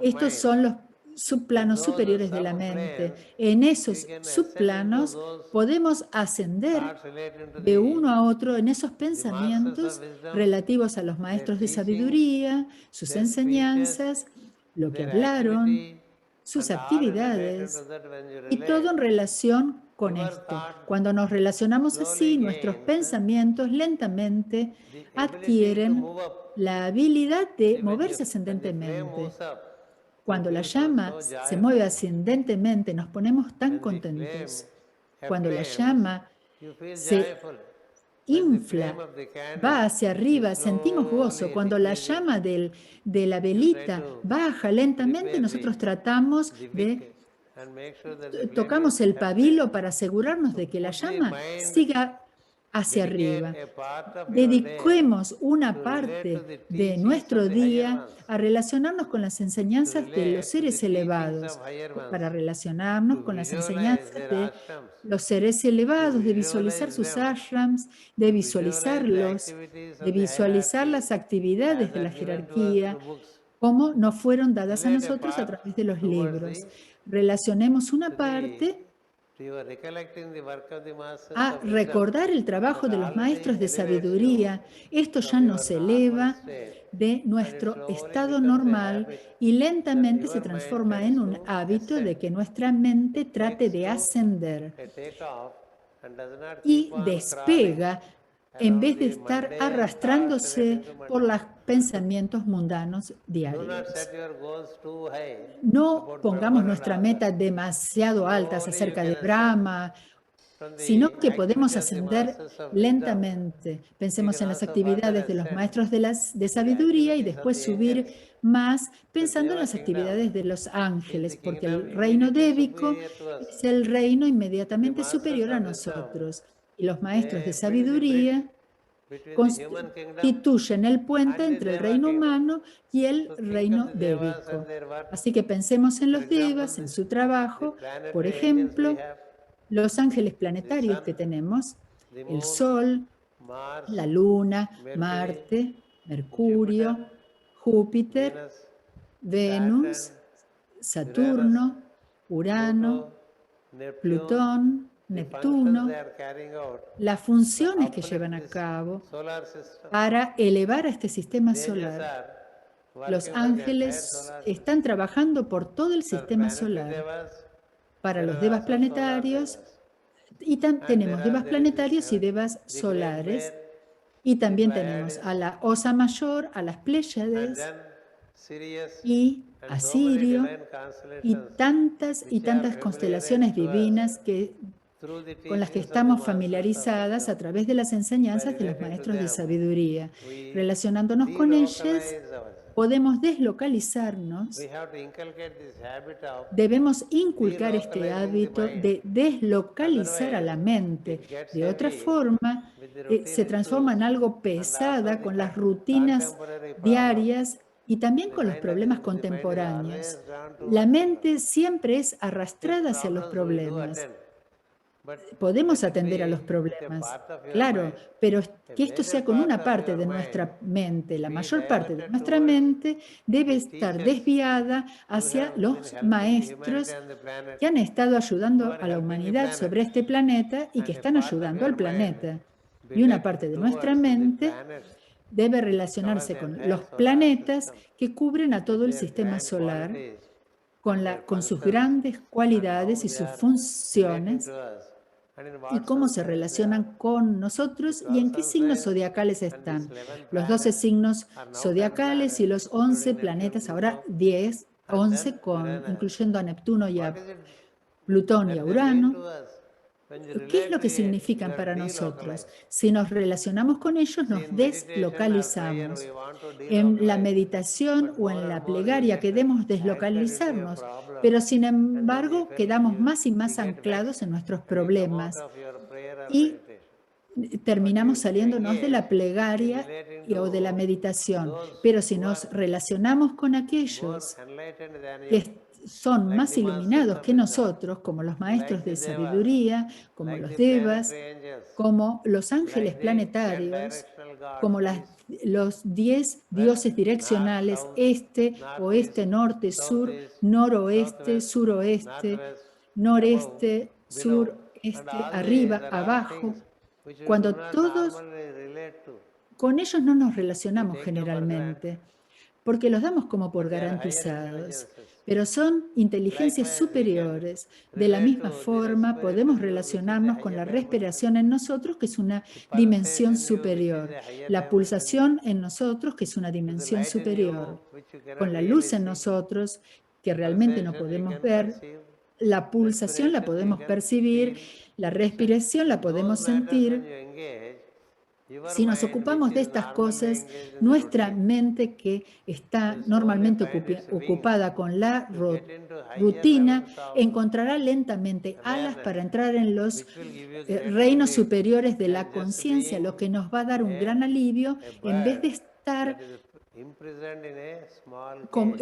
estos son subplanos superiores de la mente. En esos subplanos podemos ascender de uno a otro en esos pensamientos relativos a los maestros de sabiduría, sus enseñanzas, lo que hablaron, sus actividades, y todo en relación con esto. Cuando nos relacionamos así, nuestros pensamientos lentamente adquieren la habilidad de moverse ascendentemente. Cuando la llama se mueve ascendentemente, nos ponemos tan contentos. Cuando la llama se infla, va hacia arriba, sentimos gozo. Cuando la llama de la velita baja lentamente, nosotros tratamos de tocamos el pabilo para asegurarnos de que la llama siga hacia arriba. Dediquemos una parte de nuestro día a relacionarnos con las enseñanzas de los seres elevados, para relacionarnos con las enseñanzas de los seres elevados, de visualizar sus ashrams, de visualizarlos, de visualizar las actividades de la jerarquía, como nos fueron dadas a nosotros a través de los libros. Relacionemos una parte a recordar el trabajo de los maestros de sabiduría. Esto ya nos eleva de nuestro estado normal y lentamente se transforma en un hábito de que nuestra mente trate de ascender y despega en vez de estar arrastrándose por los pensamientos mundanos diarios. No pongamos nuestra meta demasiado altas acerca de Brahma, sino que podemos ascender lentamente. Pensemos en las actividades de los maestros de sabiduría y después subir más pensando en las actividades de los ángeles, porque el reino débico es el reino inmediatamente superior a nosotros. Y los maestros de sabiduría constituyen el puente entre el reino humano y el reino débico. Así que pensemos en los devas, en su trabajo. Por ejemplo, los ángeles planetarios que tenemos, el Sol, la Luna, Marte, Mercurio, Júpiter, Venus, Saturno, Urano, Plutón, Neptuno, las funciones que llevan a cabo para elevar a este sistema solar. Los ángeles están trabajando por todo el sistema solar. Para los devas planetarios, y tenemos devas planetarios y devas solares, y también tenemos a la Osa Mayor, a las Pléyades, y a Sirio, y tantas constelaciones divinas con las que estamos familiarizadas a través de las enseñanzas de los maestros de sabiduría. Relacionándonos con ellas, podemos deslocalizarnos. Debemos inculcar este hábito de deslocalizar a la mente. De otra forma, se transforma en algo pesada con las rutinas diarias y también con los problemas contemporáneos. La mente siempre es arrastrada hacia los problemas. Podemos atender a los problemas, claro, pero que esto sea con una parte de nuestra mente. La mayor parte de nuestra mente debe estar desviada hacia los maestros que han estado ayudando a la humanidad sobre este planeta y que están ayudando al planeta. Y una parte de nuestra mente debe relacionarse con los planetas que cubren a todo el sistema solar, con sus grandes cualidades y sus funciones, y cómo se relacionan con nosotros y en qué signos zodiacales están. Los 12 signos zodiacales y los 11 planetas, ahora 10, 11, incluyendo a Neptuno y a Plutón y a Urano. ¿Qué es lo que significan para nosotros? Si nos relacionamos con ellos, nos deslocalizamos. En la meditación o en la plegaria queremos deslocalizarnos, pero sin embargo quedamos más y más anclados en nuestros problemas y terminamos saliéndonos de la plegaria o de la meditación. Pero si nos relacionamos con aquellos que son más iluminados que nosotros, como los maestros de sabiduría, como los devas, como los ángeles planetarios, como los 10 dioses direccionales, este, oeste, norte, sur, noroeste, suroeste, noreste, sureste, arriba, abajo. Cuando todos, con ellos no nos relacionamos generalmente, porque los damos como por garantizados, pero son inteligencias superiores. De la misma forma, podemos relacionarnos con la respiración en nosotros, que es una dimensión superior, la pulsación en nosotros, que es una dimensión superior, con la luz en nosotros, que realmente no podemos ver, la pulsación la podemos percibir, la respiración la podemos sentir. Si nos ocupamos de estas cosas, nuestra mente, que está normalmente ocupada con la rutina, encontrará lentamente alas para entrar en los reinos superiores de la conciencia, lo que nos va a dar un gran alivio en vez de estar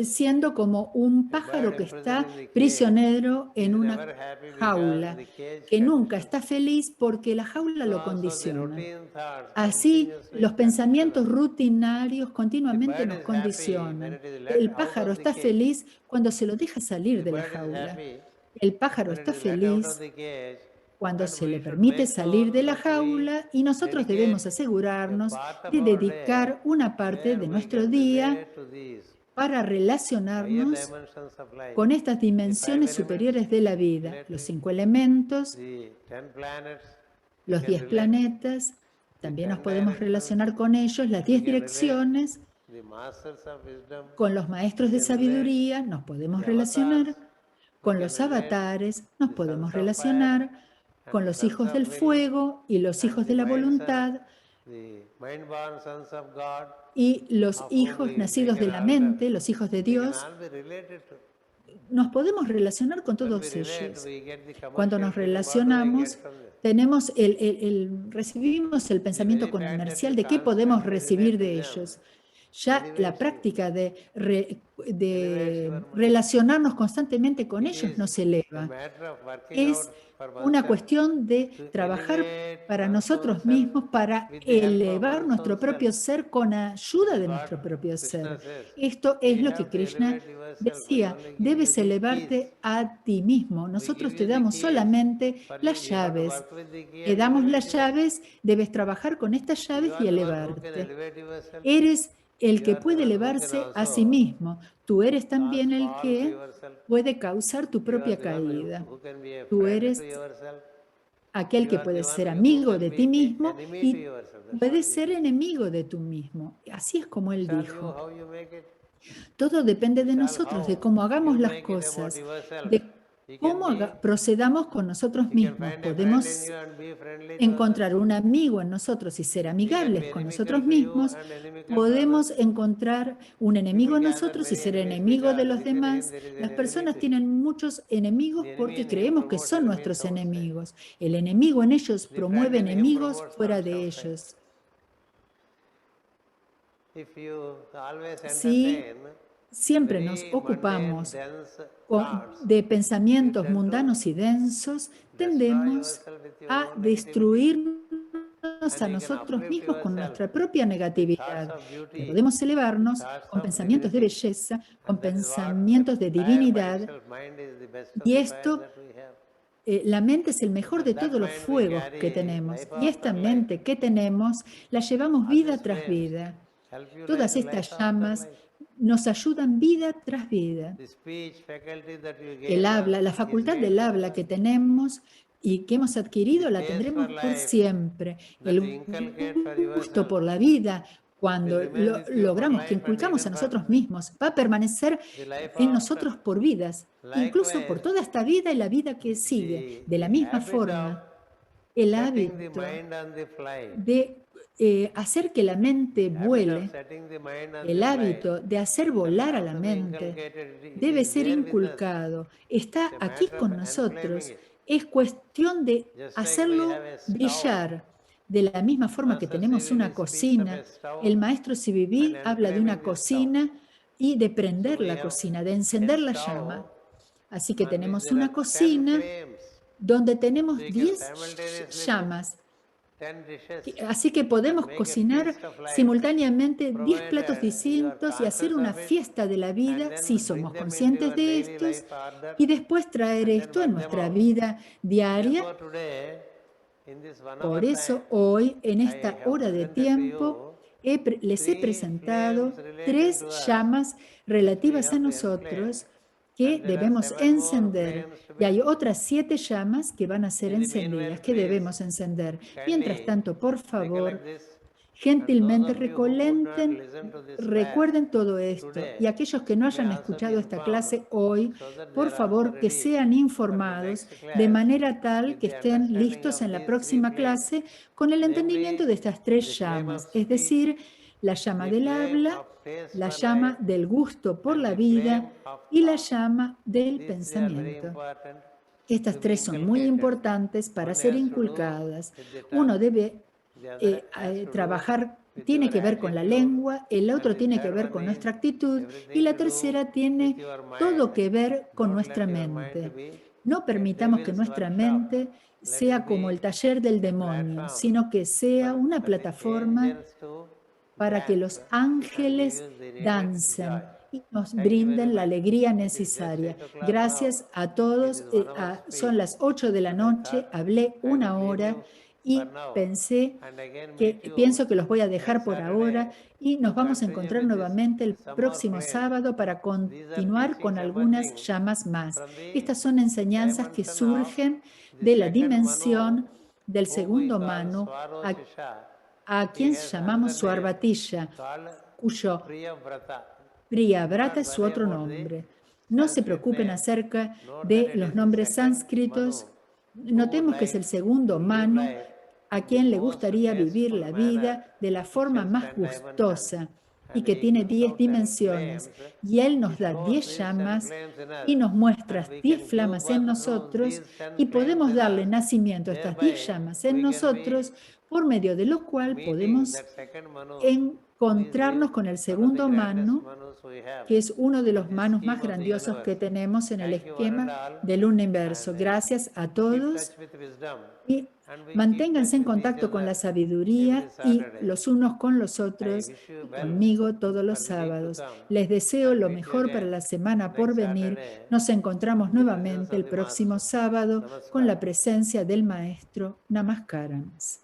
siendo como un pájaro que está prisionero en una jaula, que nunca está feliz porque la jaula lo condiciona. Así, los pensamientos rutinarios continuamente nos condicionan. El pájaro está feliz cuando se lo deja salir de la jaula. El pájaro está feliz cuando se le permite salir de la jaula, y nosotros debemos asegurarnos de dedicar una parte de nuestro día para relacionarnos con estas dimensiones superiores de la vida, los 5 elementos, los 10 planetas. También nos podemos relacionar con ellos, las 10 direcciones, con los maestros de sabiduría, nos podemos relacionar con los avatares, nos podemos relacionar con los hijos del fuego y los hijos de la voluntad y los hijos nacidos de la mente, los hijos de Dios. Nos podemos relacionar con todos ellos. Cuando nos relacionamos, recibimos el pensamiento comercial de qué podemos recibir de ellos. Ya la práctica de relacionarnos constantemente con ellos nos eleva. Es una cuestión de trabajar para nosotros mismos, para elevar nuestro propio ser con ayuda de nuestro propio ser. Esto es lo que Krishna decía: debes elevarte a ti mismo. Nosotros te damos solamente las llaves. Te damos las llaves, debes trabajar con estas llaves y elevarte. Eres el que puede elevarse a sí mismo. Tú eres también el que puede causar tu propia caída. Tú eres aquel que puede ser amigo de ti mismo y puedes ser enemigo de tú mismo. Así es como él dijo. Todo depende de nosotros, de cómo hagamos las cosas, de cómo procedamos con nosotros mismos. Podemos encontrar un amigo en nosotros y ser amigables con nosotros mismos. Podemos encontrar un enemigo en nosotros y ser enemigo de los demás. Las personas tienen muchos enemigos porque creemos que son nuestros enemigos. El enemigo en ellos promueve enemigos fuera de ellos. Si siempre nos ocupamos de pensamientos mundanos y densos, tendemos a destruirnos a nosotros mismos con nuestra propia negatividad. Podemos elevarnos con pensamientos de belleza, con pensamientos de divinidad, y esto, la mente es el mejor de todos los fuegos que tenemos, y esta mente que tenemos la llevamos vida tras vida. Todas estas llamas nos ayudan vida tras vida. El habla, la facultad del habla que tenemos y que hemos adquirido, la tendremos por siempre. El gusto por la vida, cuando logramos que inculcamos a nosotros mismos, va a permanecer en nosotros por vidas, incluso por toda esta vida y la vida que sigue. De la misma forma, el hábito de hacer que la mente vuele, el hábito de hacer volar a la mente, debe ser inculcado. Está aquí con nosotros. Es cuestión de hacerlo brillar. De la misma forma que tenemos una cocina, el maestro Sivivi habla de una cocina y de prender la cocina, de encender la llama. Así que tenemos una cocina donde tenemos 10 llamas.
10 dishes,
Así que podemos
make a
cocinar
feast of life,
simultáneamente 10
provide
platos
you are
distintos y hacer
conscious
una
of it,
fiesta de la vida
and
si
then bring
somos
them into
conscientes
your
de
daily
estos
life order,
y después traer
and then
esto en
work them
nuestra
out.
vida diaria.
Therefore, today, in this 1 hour
Por eso
time,
hoy, en
I
esta
have
hora de
presented to
tiempo,
you
les he
3
presentado
flames related to
3
us,
llamas
which we
relativas a
have to enflame.
nosotros que
And there are
debemos
7 more
encender.
flames to
Y
be
hay
lit.
otras 7 llamas que van a ser
In the meanwhile,
encendidas, que
please
debemos encender. Mientras
kindly
tanto, por favor,
recollect this, and those
gentilmente
of you who would not listen to this class
recuerden todo esto. Y
today
aquellos que no
may
hayan
also be
escuchado esta
informed,
clase hoy,
so that they
por
are also
favor, que
ready
sean
for the
informados
next
de
class
manera tal
with
que
the
estén
understanding
listos
of
en la
these 3
próxima
flames,
clase con el entendimiento
namely
de estas 3
the flame of
llamas, es
speech,
decir, la llama
the
del
flame
habla,
of taste
la
for
llama
life,
del gusto por
and
la
the flame
vida
of
y la
thought.
llama del
These 3 are very
pensamiento.
important
Estas
to be
3 son muy
inculcated.
importantes para
One
ser
has to do
inculcadas.
with the
Uno
tongue,
debe
the other has to do
trabajar,
with
tiene
your
que ver con la
attitude,
lengua, el
and
otro
the
tiene que
third
ver
one
con
is
nuestra actitud y
everything
la
to do
tercera
with
tiene
your
todo
mind.
que ver con
Don't
nuestra
let your mind to
mente.
be
No
a
permitamos que
devil's
nuestra
workshop.
mente
Let it
sea como
be
el taller del
a
demonio,
platform
sino que sea una
for the
plataforma
angels to
para que
dance
los
and give
ángeles
you the needed joy.
dancen y nos
Thank you very
brinden la
much.
alegría
It is just
necesaria.
8 o'clock now.
Gracias a
It
todos.
is 1 hour
Son
speech,
las 8 de la
but I
noche,
thought
hablé
I will
1
leave
hora
you for
y
now
pensé
and again
que
meet you
pienso que los voy a dejar
next
por ahora
Saturday
y
to
nos vamos a
continue
encontrar
with this
nuevamente el
some more
próximo
flames.
sábado para
These are
continuar con
teachings
algunas
emerging
llamas más.
from the
Estas son enseñanzas que
dimension of
surgen
the
de la
second Manu,
dimensión del
whom we
segundo
call
mano,
Swaroshisha.
a
He
quien
has
llamamos
another name
Suarvatisha,
called
cuyo
Priyavrata. Do
Priyavrata
not
es su
worry
otro
about the
nombre. No se
Sanskrit
preocupen
name.
acerca
Note that
de
it
los
is the
nombres
second
sánscritos.
Manu who would
Notemos que es
like
el segundo
to live
Manu
life
a
in the
quien le
most
gustaría vivir
tasteful
la
manner,
vida de la
which
forma
has
más
10 dimensions.
gustosa y
And
que
he
tiene
gives
10
out 10
dimensiones.
flames.
Y Él
He
nos da
stores
10
these 10
llamas
flames in
y
us.
nos muestra
And we
10
can give
flamas en
birth to
nosotros
these 10
y
flames
podemos
in
darle
us.
nacimiento a estas 10
Thereby,
llamas en
we can be
nosotros, por medio de lo cual
meeting
podemos
that second Manu, who is
encontrarnos con el
one of the
segundo
grandest
Manu,
Manus we have
que es uno de
in
los
the
manos más
scheme of the
grandiosos que
universe.
tenemos en el
Thank you one and
esquema
all,
del universo.
and
Gracias a
keep
todos
touch with wisdom,
y
and we keep touch
manténganse en
with each
contacto con la
other every
sabiduría y
Saturday.
los unos con los
I
otros
wish you
y
well
conmigo todos los
for the week to
sábados.
come,
Les deseo
and
lo
meet you
mejor para
again
la semana por
next
venir.
Saturday
Nos encontramos
in the presence
nuevamente
of
el
the
próximo
Master.
sábado con
Namaskar.
la presencia del Maestro. Namaskarams.